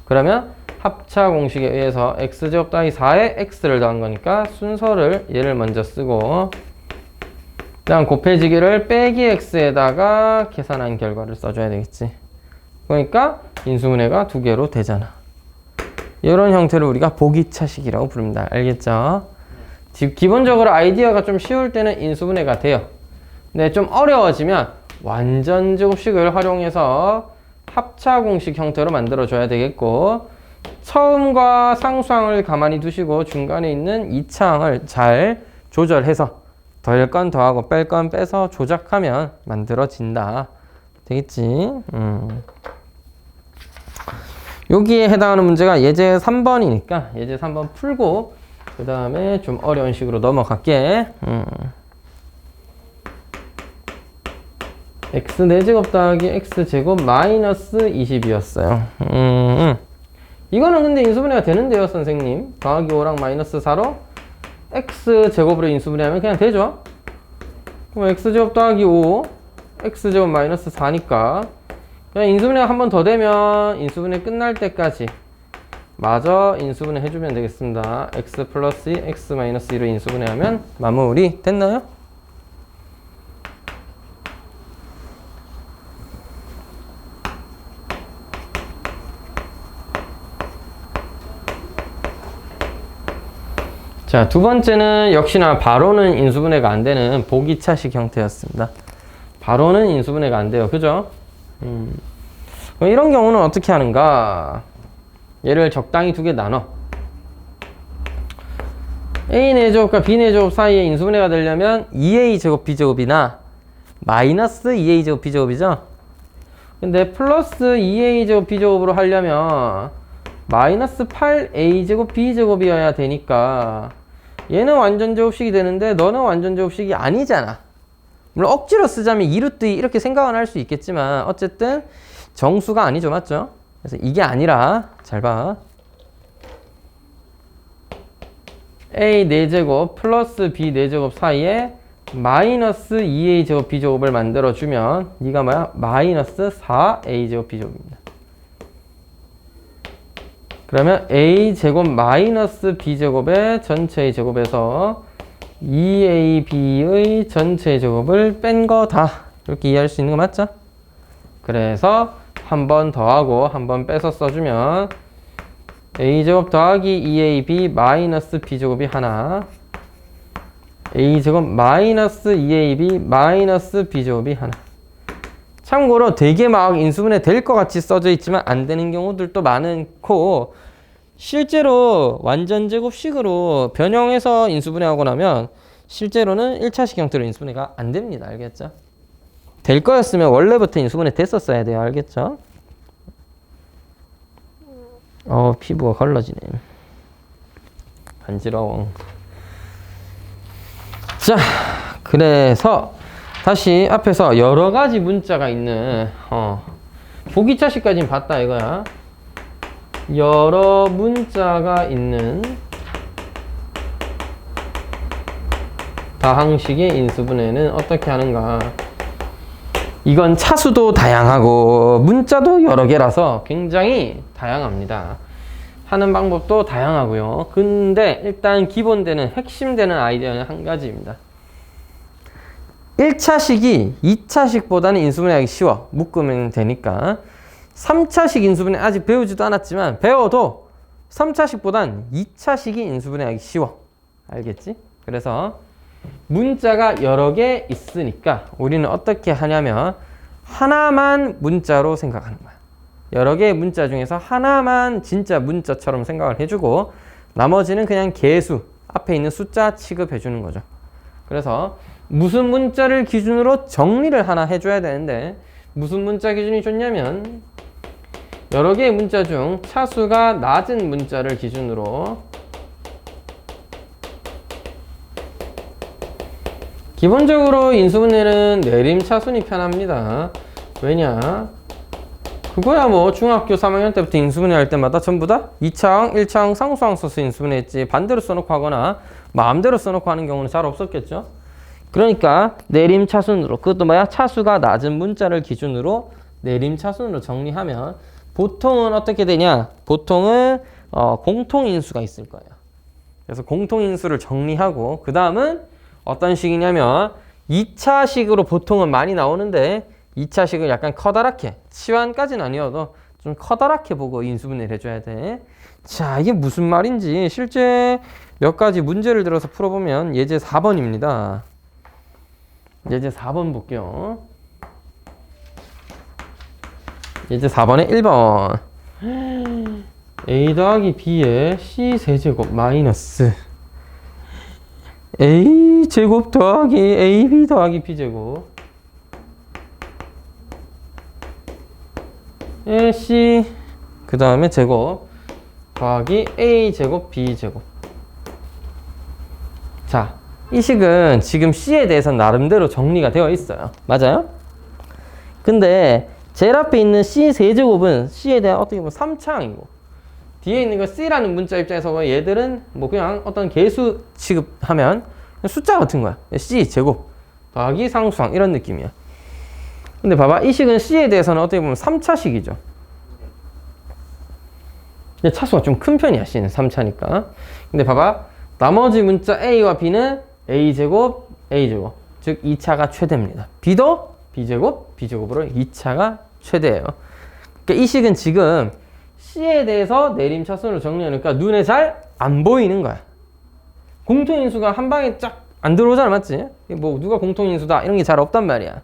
그러면 합차 공식에 의해서 x제곱 더하기 4에 x를 더한 거니까 순서를 얘를 먼저 쓰고 그 다음 곱해지기를 빼기 x에다가 계산한 결과를 써줘야 되겠지. 그러니까 인수분해가 2개로 되잖아. 이런 형태를 우리가 보기차식이라고 부릅니다. 알겠죠? 기본적으로 아이디어가 좀 쉬울 때는 인수분해가 돼요. 근데 좀 어려워지면 완전 제곱식을 활용해서 합차 공식 형태로 만들어줘야 되겠고 처음과 상수항을 가만히 두시고 중간에 있는 이차항을 잘 조절해서 더할 건 더하고 뺄 건 빼서 조작하면 만들어진다. 되겠지? 여기에 해당하는 문제가 예제 3번이니까 예제 3번 풀고 그 다음에 좀 어려운 식으로 넘어갈게. x 4제곱 더하기 x제곱 마이너스 20이었어요. 이거는 근데 인수분해가 되는데요, 선생님. 더하기 5랑 마이너스 4로 x제곱으로 인수분해하면 그냥 되죠? 그럼 x제곱 더하기 5, x제곱 마이너스 4니까 그냥 인수분해가 한 번 더 되면 인수분해 끝날 때까지 마저 인수분해 해주면 되겠습니다. x 플러스 2, x 마이너스 2로 인수분해하면 마무리 됐나요? 자, 두 번째는 역시나 바로는 인수분해가 안 되는 보기차식 형태였습니다. 바로는 인수분해가 안 돼요. 그죠? 이런 경우는 어떻게 하는가? 얘를 적당히 2개 나눠. a 4제곱과 b 4제곱 사이에 인수분해가 되려면 2a제곱 b제곱이나 마이너스 2a제곱 b제곱이죠? 근데 플러스 2a제곱 b제곱으로 하려면 마이너스 8a제곱 b제곱이어야 되니까 얘는 완전 제곱식이 되는데 너는 완전 제곱식이 아니잖아. 물론 억지로 쓰자면 2루트 이렇게 생각은 할 수 있겠지만 어쨌든 정수가 아니죠. 맞죠? 그래서 이게 아니라 잘 봐. a 4제곱 플러스 b 4제곱 사이에 마이너스 2a제곱 b제곱을 만들어주면 네가 뭐야? 마이너스 4a제곱 b제곱입니다. 그러면 a제곱 마이너스 b제곱의 전체의 제곱에서 2ab의 전체의 제곱을 뺀 거다. 이렇게 이해할 수 있는 거 맞죠? 그래서 한 번 더하고 한 번 빼서 써주면 a제곱 더하기 2ab 마이너스 b제곱이 하나, a제곱 마이너스 2ab 마이너스 b제곱이 하나. 참고로 되게 막 인수분해 될 것 같이 써져 있지만 안 되는 경우들도 많고, 실제로 완전 제곱식으로 변형해서 인수분해하고 나면 실제로는 1차식 형태로 인수분해가 안 됩니다. 알겠죠? 될 거였으면 원래부터 인수분해 됐었어야 돼요. 알겠죠? 피부가 갈라지네. 간지러워. 자, 그래서 다시 앞에서 여러 가지 문자가 있는 보기차식까지는 봤다 이거야. 여러 문자가 있는 다항식의 인수분해는 어떻게 하는가. 이건 차수도 다양하고 문자도 여러 개라서 굉장히 다양합니다. 하는 방법도 다양하고요. 근데 일단 기본되는 핵심되는 아이디어는 한 가지입니다. 1차식이 2차식보다는 인수분해하기 쉬워. 묶으면 되니까. 3차식 인수분해 아직 배우지도 않았지만 배워도 3차식보단 2차식이 인수분해하기 쉬워. 알겠지? 그래서 문자가 여러 개 있으니까 우리는 어떻게 하냐면 하나만 문자로 생각하는 거야. 여러 개의 문자 중에서 하나만 진짜 문자처럼 생각을 해주고 나머지는 그냥 개수, 앞에 있는 숫자 취급해 주는 거죠. 그래서 무슨 문자를 기준으로 정리를 하나 해줘야 되는데 무슨 문자 기준이 좋냐면 여러 개의 문자 중 차수가 낮은 문자를 기준으로 기본적으로 인수분해는 내림차순이 편합니다. 왜냐? 그거야 뭐 중학교 3학년 때부터 인수분해 할 때마다 전부 다 2차항, 1차항 상수항 써서 인수분해 했지 반대로 써놓고 하거나 마음대로 써놓고 하는 경우는 잘 없었겠죠? 그러니까 내림차순으로, 그것도 뭐야? 차수가 낮은 문자를 기준으로 내림차순으로 정리하면 보통은 어떻게 되냐? 보통은 공통인수가 있을 거예요. 그래서 공통인수를 정리하고 그 다음은 어떤 식이냐면 2차식으로 보통은 많이 나오는데 2차식을 약간 커다랗게, 치환까지는 아니어도 좀 커다랗게 보고 인수분해를 해줘야 돼. 자, 이게 무슨 말인지 실제 몇 가지 문제를 들어서 풀어보면 예제 4번입니다. 예제 4번 볼게요. 예제 4번에 1번 a 더하기 b의 c 세제곱 마이너스 a 제곱 더하기 ab 더하기 b제곱 c 그 다음에 제곱 더하기 a 제곱 b 제곱. 자, 이 식은 지금 c에 대해서 나름대로 정리가 되어 있어요. 맞아요? 근데 제일 앞에 있는 c 세제곱은 c에 대한 어떻게 보면 3차항이고 뒤에 있는 거 c라는 문자 입장에서 얘들은 뭐 그냥 어떤 개수 취급하면 숫자 같은 거야. c 제곱 더하기 상수항 이런 느낌이야. 근데 봐봐, 이 식은 c에 대해서는 어떻게 보면 3차식이죠. 근데 차수가 좀 큰 편이야. c는 3차니까. 근데 봐봐, 나머지 문자 a와 b는 a제곱 a제곱 즉 2차가 최대입니다. b도 b제곱 b제곱으로 2차가 최대예요. 그러니까 이 식은 지금 c에 대해서 내림차순으로 정리하니까 눈에 잘 안 보이는 거야. 공통인수가 한 방에 쫙 안 들어오잖아. 맞지? 뭐 누가 공통인수다 이런 게 잘 없단 말이야.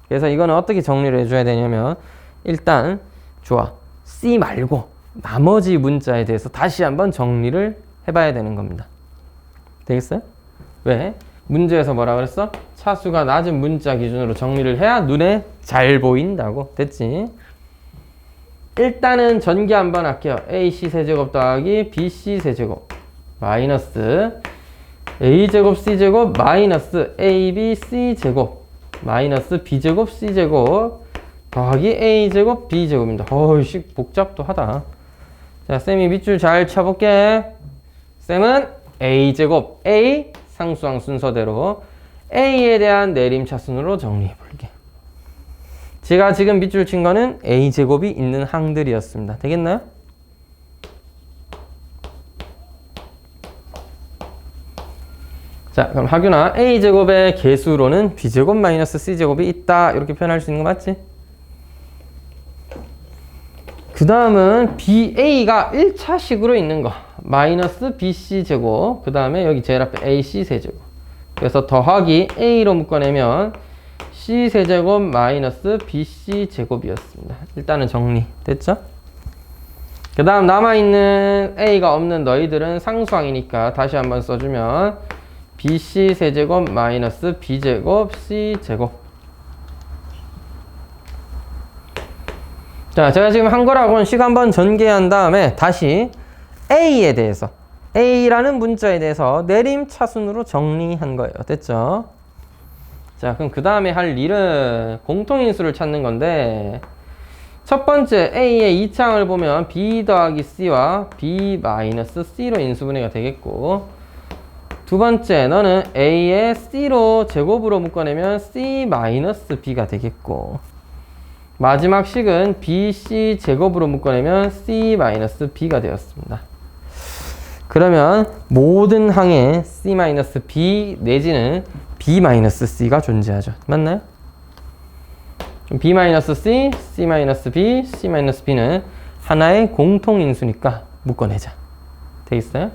그래서 이거는 어떻게 정리를 해줘야 되냐면 일단 좋아, C 말고 나머지 문자에 대해서 다시 한번 정리를 해봐야 되는 겁니다. 되겠어요? 왜? 문제에서 뭐라 그랬어? 차수가 낮은 문자 기준으로 정리를 해야 눈에 잘 보인다고. 됐지? 일단은 전개 한번 할게요. AC 세제곱 더하기 BC 세제곱 마이너스 A제곱 C제곱 마이너스 ABC 제곱 마이너스 B제곱 C제곱 더하기 A제곱 B제곱입니다. 어이씨 복잡도 하다. 자, 쌤이 밑줄 잘 쳐볼게. 쌤은 A제곱 A 상수항 순서대로 A에 대한 내림차순으로 정리해볼게. 제가 지금 밑줄 친 거는 A제곱이 있는 항들이었습니다. 되겠나요? 자, 그럼 하균아 A제곱의 개수로는 B제곱 마이너스 C제곱이 있다 이렇게 표현할 수 있는 거 맞지? 그 다음은 BA가 1차식으로 있는 거 마이너스 BC제곱 그 다음에 여기 제일 앞에 AC 세제곱 그래서 더하기 A로 묶어내면 c세제곱 마이너스 bc제곱이었습니다. 일단은 정리 됐죠? 그 다음 남아있는 a가 없는 너희들은 상수항이니까 다시 한번 써주면 bc세제곱 마이너스 b제곱 c제곱. 자, 제가 지금 한 거라고는 식 한번 전개한 다음에 다시 a에 대해서 a라는 문자에 대해서 내림차순으로 정리한 거예요. 됐죠? 자, 그럼 그 다음에 할 일은 공통인수를 찾는 건데 첫 번째 a의 2차항을 보면 b 더하기 c와 b 마이너스 c로 인수분해가 되겠고, 두 번째 너는 a의 c로 제곱으로 묶어내면 c 마이너스 b가 되겠고, 마지막 식은 bc 제곱으로 묶어내면 c 마이너스 b가 되었습니다. 그러면 모든 항에 c 마이너스 b 내지는 b 마이너스 c가 존재하죠. 맞나요? b 마이너스 c, c 마이너스 b, c 마이너스 b는 하나의 공통인수니까 묶어내자. 되겠어요?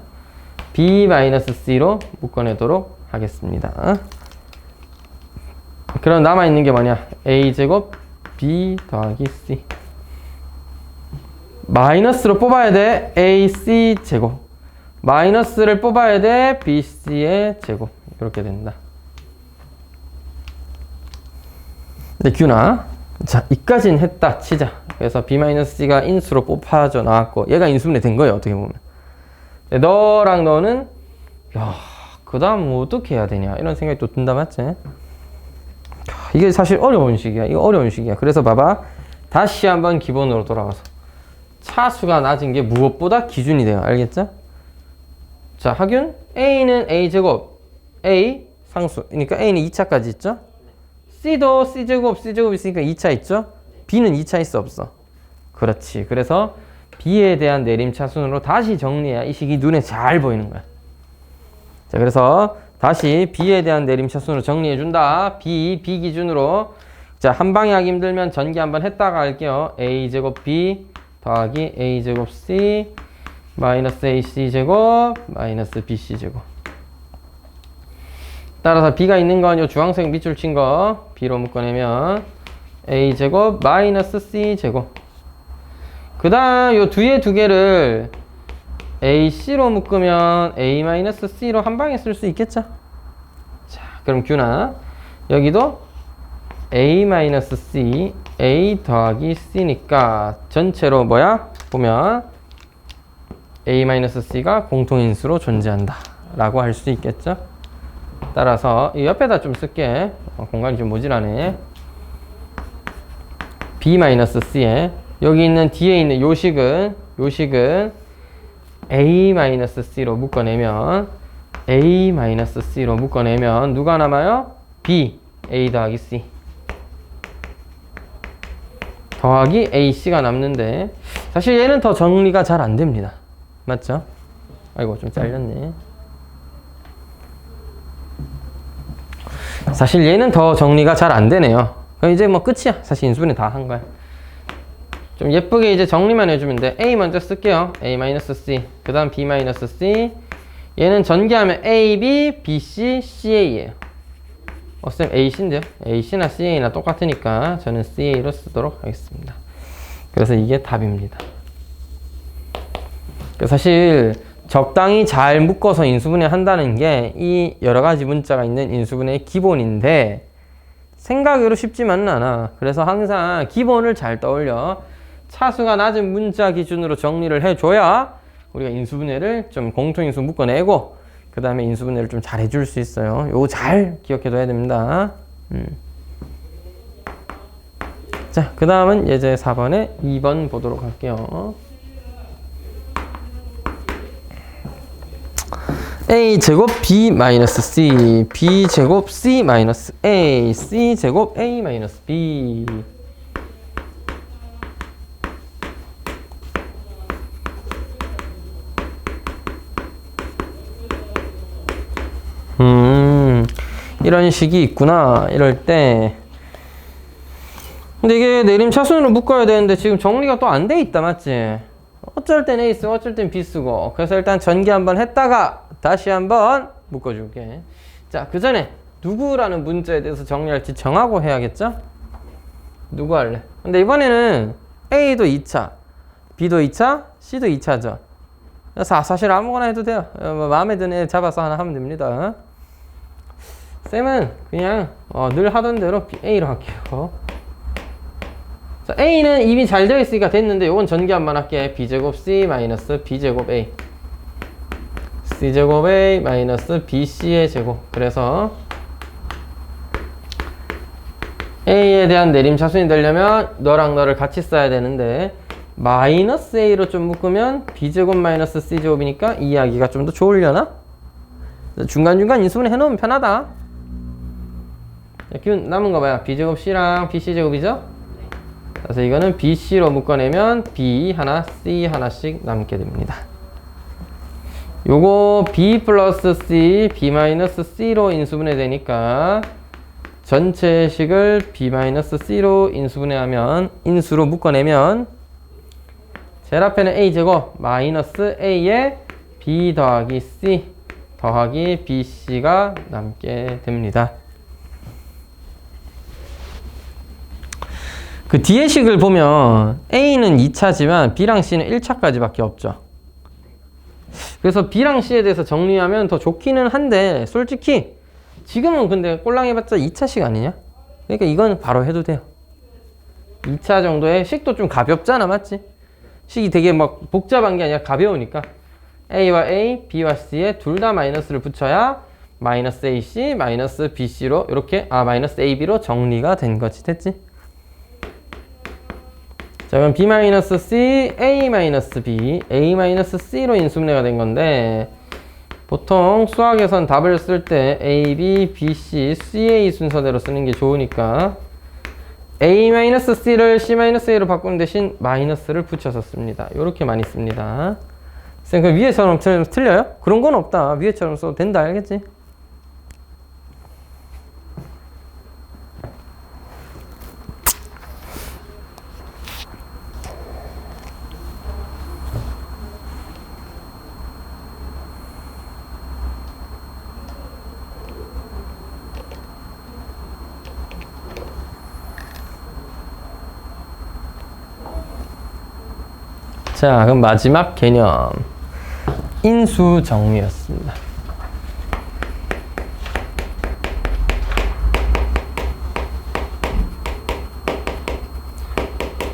b 마이너스 c로 묶어내도록 하겠습니다. 그럼 남아있는 게 뭐냐? a제곱 b 더하기 c. 마이너스로 뽑아야 돼. ac 제곱. 마이너스를 뽑아야 돼. bc의 제곱. 이렇게 된다. 네, 균아. 자, 이까지는 했다 치자. 그래서 b-c가 인수로 뽑아져 나왔고 얘가 인수분해 된 거예요. 어떻게 보면. 네, 너랑 너는 야, 그 다음 뭐 어떻게 해야 되냐 이런 생각이 또 든다. 맞지? 이게 사실 어려운 식이야. 이거 어려운 식이야. 그래서 봐봐. 다시 한번 기본으로 돌아가서 차수가 낮은 게 무엇보다 기준이 돼요. 알겠죠? 자, 하균 a는 a제곱 a 상수. 그러니까 a는 2차까지 있죠? c도 c제곱 있으니까 2차 있죠? b는 2차 있어 없어? 그렇지. 그래서 b에 대한 내림차순으로 다시 정리해야 이 식이 눈에 잘 보이는 거야. 자, 그래서 다시 b에 대한 내림차순으로 정리해준다. b 기준으로. 자, 한 방에 하기 힘들면 전개 한번 했다가 할게요. a제곱 b 더하기 a제곱 c 마이너스 ac제곱 마이너스 bc제곱. 따라서 b가 있는 건 요 주황색 밑줄 친 거 b로 묶어내면 a제곱 마이너스 c제곱. 그 다음 요 뒤에 두 개를 ac로 묶으면 a 마이너스 c로 한 방에 쓸 수 있겠죠? 자, 그럼 균아 여기도 a 마이너스 c a 더하기 c니까 전체로 뭐야? 보면 a 마이너스 c가 공통인수로 존재한다 라고 할 수 있겠죠? 따라서 이 옆에다 좀 쓸게. 공간이 좀 모자라네. b-c에 여기 있는 뒤에 있는 요식은 a-c로 묶어내면 a-c로 묶어내면 누가 남아요? b, a 더하기 c 더하기 ac가 남는데 사실 얘는 더 정리가 잘 안 됩니다. 맞죠? 아이고 좀 잘렸네. 사실 얘는 더 정리가 잘 안 되네요. 그럼 이제 뭐 끝이야. 사실 인수분해 다 한 거야. 좀 예쁘게 이제 정리만 해주면 돼. A 먼저 쓸게요. A-C. 그 다음 B-C. 얘는 전개하면 A, B, B, C, CA예요. 쌤 AC인데요. AC나 CA나 똑같으니까 저는 CA로 쓰도록 하겠습니다. 그래서 이게 답입니다. 사실 적당히 잘 묶어서 인수분해 한다는 게 이 여러 가지 문자가 있는 인수분해의 기본인데 생각으로 쉽지만은 않아. 그래서 항상 기본을 잘 떠올려. 차수가 낮은 문자 기준으로 정리를 해줘야 우리가 인수분해를 좀 공통인수 묶어내고 그 다음에 인수분해를 좀 잘 해줄 수 있어요. 요거 잘 기억해둬야 됩니다. 자, 그 다음은 예제 4번에 2번 보도록 할게요. a 제곱 b 마이너스 c b 제곱 c 마이너스 a c 제곱 a 마이너스 b. 이런 식이 있구나. 이럴 때 근데 이게 내림차순으로 묶어야 되는데 지금 정리가 또 안 돼 있다. 맞지? 어쩔 땐 A 쓰고 어쩔 땐 B 쓰고. 그래서 일단 전개 한번 했다가 다시 한번 묶어줄게. 자, 그 전에 누구라는 문자에 대해서 정리할지 정하고 해야겠죠? 누구 할래? 근데 이번에는 A도 2차, B도 2차, C도 2차죠. 사실 아무거나 해도 돼요. 마음에 드는 애 잡아서 하나 하면 됩니다. 쌤은 그냥 늘 하던 대로 A로 할게요. 자, A는 이미 잘 되어 있으니까 됐는데 요건 전기합만 할게. B제곱 C 마이너스 B제곱 A, C제곱 A 마이너스 BC의 제곱. 그래서 A에 대한 내림차순이 되려면 너랑 너를 같이 써야 되는데 마이너스 A로 좀 묶으면 B제곱 마이너스 C제곱이니까 이해하기가 좀 더 좋으려나? 중간중간 인수분해 해놓으면 편하다. 기운 남은 거 봐요. B제곱 C랑 BC제곱이죠? 그래서 이거는 BC로 묶어내면 B 하나, C 하나씩 남게 됩니다. 요거 B 플러스 C, B 마이너스 C로 인수분해 되니까 전체 식을 B 마이너스 C로 인수분해하면, 인수로 묶어내면 제일 앞에는 A제곱 마이너스 A에 B 더하기 C 더하기 BC가 남게 됩니다. 그 뒤에 식을 보면 A는 2차지만 B랑 C는 1차까지 밖에 없죠. 그래서 B랑 C에 대해서 정리하면 더 좋기는 한데 솔직히 지금은 근데 꼴랑 해봤자 2차식 아니냐? 그러니까 이건 바로 해도 돼요. 2차 정도의 식도 좀 가볍잖아, 맞지? 식이 되게 막 복잡한 게 아니라 가벼우니까 A와 A, B와 C에 둘 다 마이너스를 붙여야 마이너스 AC, 마이너스 BC로 이렇게 마이너스 AB로 정리가 된 거지. 됐지? 자, 그럼 B-C, A-B, A-C로 인수분해가 된 건데 보통 수학에선 답을 쓸 때 A, B, B, C, CA 순서대로 쓰는 게 좋으니까 A-C를 C-A로 바꾸는 대신 마이너스를 붙여서 씁니다. 이렇게 많이 씁니다. 쌤, 그 위에처럼 틀려요? 그런 건 없다. 위에처럼 써도 된다. 알겠지? 자, 그럼 마지막 개념 인수 정리였습니다.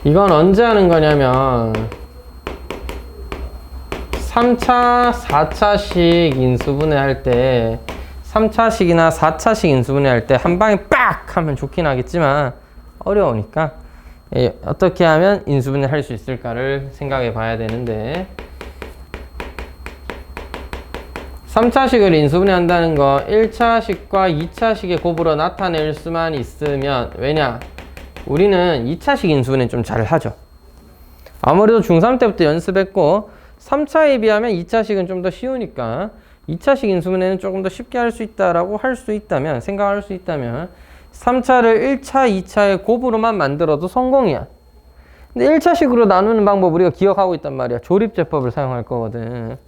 이건 언제 하는 거냐면 3차, 4차식 인수분해 할 때 3차식이나 4차식 인수분해 할 때 한 방에 빡 하면 좋긴 하겠지만 어려우니까 어떻게 하면 인수분해 할 수 있을까를 생각해 봐야 되는데 3차식을 인수분해 한다는 거 1차식과 2차식의 곱으로 나타낼 수만 있으면 왜냐? 우리는 2차식 인수분해 좀 잘 하죠. 아무래도 중3 때부터 연습했고 3차에 비하면 2차식은 좀 더 쉬우니까 2차식 인수분해는 조금 더 쉽게 할 수 있다라고 할 수 있다면 생각할 수 있다면 3차를 1차, 2차의 곱으로만 만들어도 성공이야. 근데 1차식으로 나누는 방법 우리가 기억하고 있단 말이야. 조립제법을 사용할 거거든.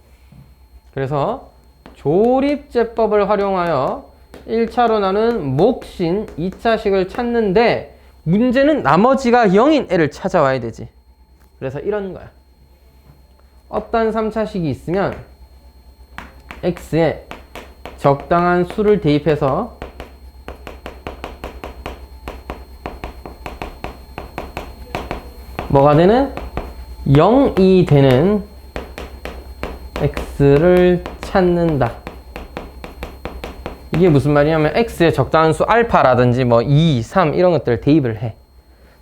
그래서 조립제법을 활용하여 1차로 나눈 몫인 2차식을 찾는데 문제는 나머지가 0인 애를 찾아와야 되지. 그래서 이런 거야. 어떤 3차식이 있으면 x에 적당한 수를 대입해서 뭐가 되는? 0이 되는 x를 찾는다. 이게 무슨 말이냐면 x의 적당한 수 알파라든지 뭐 2, 3 이런 것들을 대입을 해.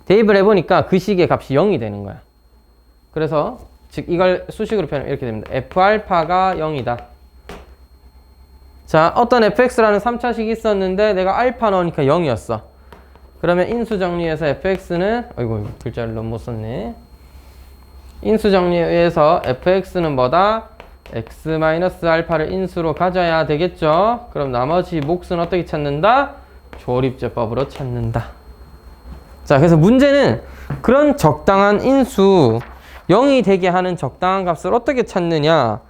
대입을 해보니까 그 식의 값이 0이 되는 거야. 그래서 즉 이걸 수식으로 표현하면 이렇게 됩니다. f알파가 0이다. 자, 어떤 fx라는 3차식이 있었는데 내가 알파 넣으니까 0이었어. 그러면 인수 정리에서 fx는 아이고 글자를 너무 못 썼네. 인수 정리에서 fx는 뭐다? x-알파를 인수로 가져야 되겠죠. 그럼 나머지 몫은 어떻게 찾는다? 조립제법으로 찾는다. 자, 그래서 문제는 그런 적당한 인수 0이 되게 하는 적당한 값을 어떻게 찾느냐?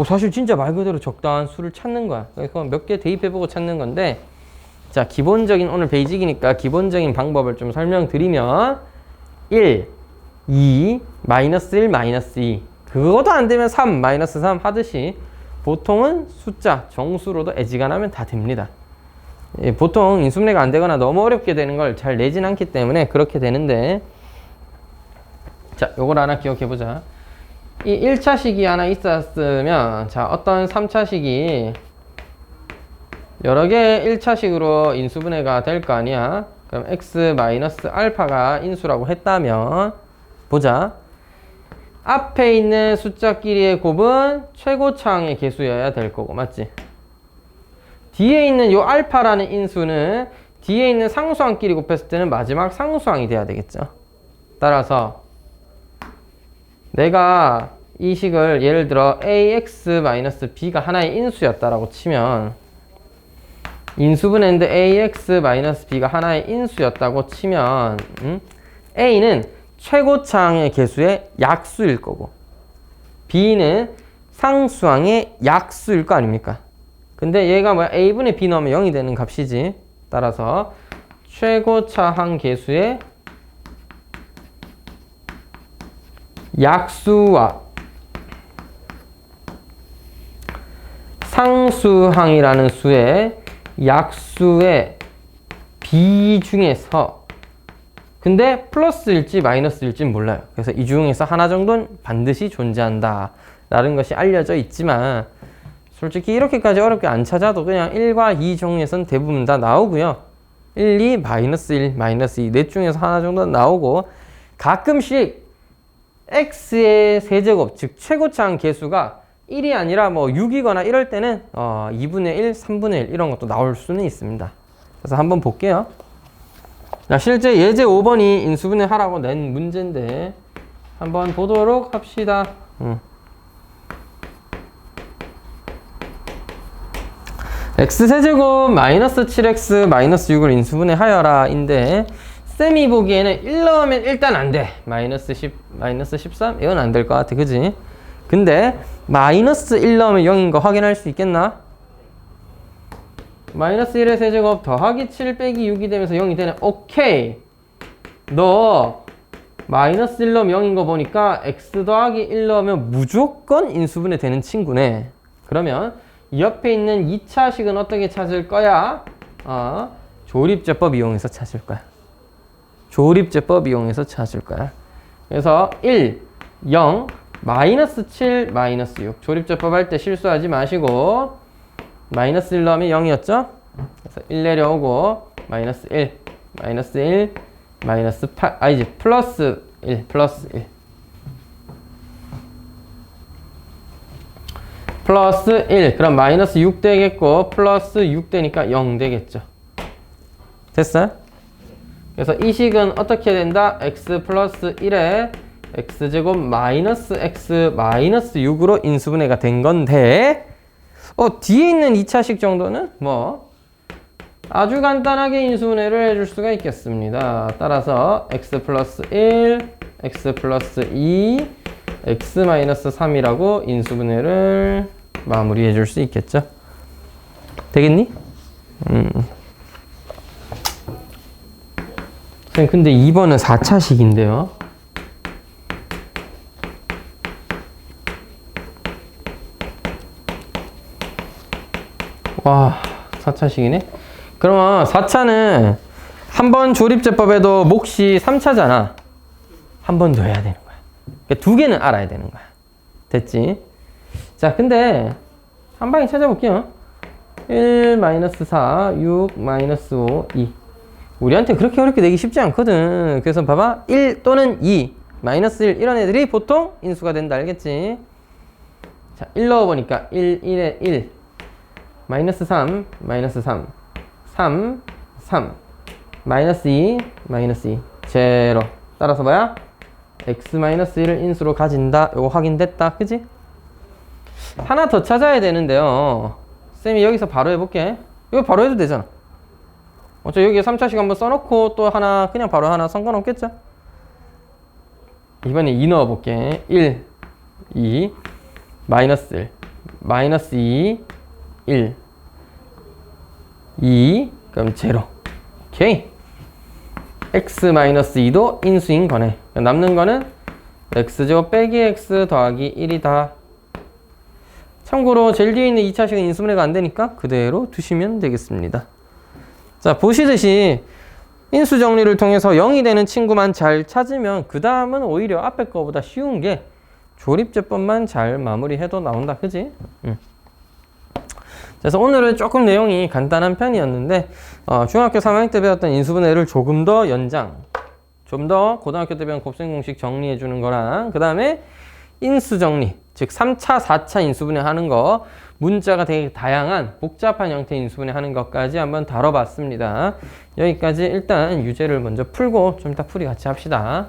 사실 진짜 말 그대로 적당한 수를 찾는 거야. 그래서 몇 개 대입해보고 찾는 건데 자, 기본적인, 오늘 베이직이니까 기본적인 방법을 좀 설명드리면 1, 2, 마이너스 1, 마이너스 2. 그것도 안 되면 3, 마이너스 3 하듯이 보통은 숫자, 정수로도 애지간하면 다 됩니다. 예, 보통 인수분해가 안 되거나 너무 어렵게 되는 걸 잘 내진 않기 때문에 그렇게 되는데, 자, 요걸 하나 기억해 보자. 이 1차식이 하나 있었으면, 자, 어떤 3차식이 여러 개의 1차식으로 인수분해가 될 거 아니야. 그럼 x 마이너스 알파가 인수라고 했다면, 보자. 앞에 있는 숫자끼리의 곱은 최고차항의 개수여야 될 거고, 맞지? 뒤에 있는 요 알파라는 인수는 뒤에 있는 상수항끼리 곱했을 때는 마지막 상수항이 돼야 되겠죠. 따라서 내가 이 식을 예를 들어 ax-b가 하나의 인수였다라고 치면, 인수분해인데 ax-b가 하나의 인수였다고 치면, a는 최고차항의 개수의 약수일 거고, b는 상수항의 약수일 거 아닙니까? 근데 얘가 뭐야? a분의 b 넣으면 0이 되는 값이지. 따라서 최고차항 개수의 약수와 상수항이라는 수의 약수의 비중에서, 근데 플러스일지 마이너스일지는 몰라요. 그래서 이 중에서 하나 정도는 반드시 존재한다 라는 것이 알려져 있지만, 솔직히 이렇게까지 어렵게 안 찾아도 그냥 1과 2 종류에서는 대부분 다 나오고요. 1, 2, 마이너스 1, 마이너스 2 넷 중에서 하나 정도는 나오고, 가끔씩 x의 세제곱, 즉 최고차항 개수가 1이 아니라 뭐 6이거나 이럴 때는 2분의 1, 3분의 1 이런 것도 나올 수는 있습니다. 그래서 한번 볼게요. 자, 실제 예제 5번이 인수분해 하라고 낸 문제인데 한번 보도록 합시다. x세제곱 마이너스 7x 마이너스 6을 인수분해 하여라 인데, 쌤이 보기에는 1 넣으면 일단 안 돼. 마이너스 10, 마이너스 13? 이건 안 될 것 같아. 그지? 근데 마이너스 1 넣으면 0인 거 확인할 수 있겠나? 마이너스 1의 세제곱 더하기 7 빼기 6이 되면서 0이 되네. 오케이. 너 마이너스 1 넣으면 0인 거 보니까 x 더하기 1 넣으면 무조건 인수분해 되는 친구네. 그러면 옆에 있는 2차식은 어떻게 찾을 거야? 조립제법 이용해서 찾을 거야. 조립제법 이용해서 찾을 거야. 그래서 1, 0, 마이너스 7, 마이너스 6. 조립제법 할 때 실수하지 마시고, 마이너스 1 넣으면 0이었죠? 그래서 1 내려오고, 마이너스 1, 마이너스 1, 마이너스 8, 이제 플러스 1, 플러스 1. 플러스 1. 그럼 마이너스 6 되겠고, 플러스 6 되니까 0 되겠죠. 됐어요? 그래서 이 식은 어떻게 된다? x 플러스 1에 x제곱 마이너스 x 마이너스 6으로 인수분해가 된 건데, 뒤에 있는 2차식 정도는 뭐 아주 간단하게 인수분해를 해줄 수가 있겠습니다. 따라서 x 플러스 1, x 플러스 2, x 마이너스 3이라고 인수분해를 마무리해 줄 수 있겠죠. 되겠니? 근데 2번은 4차식인데요. 와, 4차식이네. 그러면 4차는 한 번 조립제법에도 몫이 3차잖아. 한 번 더 해야 되는 거야. 그러니까 두 개는 알아야 되는 거야. 됐지? 자, 근데 한 방에 찾아볼게요. 1, 마이너스 4, 6, 마이너스 5, 2. 우리한테 그렇게 어렵게 내기 쉽지 않거든. 그래서 봐봐. 1 또는 2, 마이너스 1 이런 애들이 보통 인수가 된다. 알겠지? 자, 1 넣어보니까 1, 1에 1, 마이너스 3, 마이너스 3, 3, 3, 마이너스 2, 마이너스 2, 제로. 따라서 뭐야? x 마이너스 1을 인수로 가진다. 요거 확인됐다. 그지? 하나 더 찾아야 되는데요. 쌤이 여기서 바로 해볼게. 이거 바로 해도 되잖아. 어차피 여기에 3차식 한번 써놓고 또 하나 그냥 바로 하나 상관없겠죠? 이번에 2 넣어볼게. 1, 2, 마이너스 1, 마이너스 2, 1, 2, 그럼 제로. 오케이. x-2도 인수인 거네. 남는 거는 x제곱 빼기 x 더하기 1이다. 참고로 제일 뒤에 있는 2차식은 인수분해가 안 되니까 그대로 두시면 되겠습니다. 자, 보시듯이 인수 정리를 통해서 0이 되는 친구만 잘 찾으면 그 다음은 오히려 앞에 거보다 쉬운 게 조립제법만 잘 마무리해도 나온다. 그지? 그래서 오늘은 조금 내용이 간단한 편이었는데 중학교 3학년 때 배웠던 인수분해를 조금 더 연장, 좀 더 고등학교 때 배운 곱셈 공식 정리해 주는 거랑 그 다음에 인수 정리, 즉 3차, 4차 인수분해 하는 거, 문자가 되게 다양한 복잡한 형태의 인수분해 하는 것까지 한번 다뤄봤습니다. 여기까지 일단 유제를 먼저 풀고 좀 이따 풀이 같이 합시다.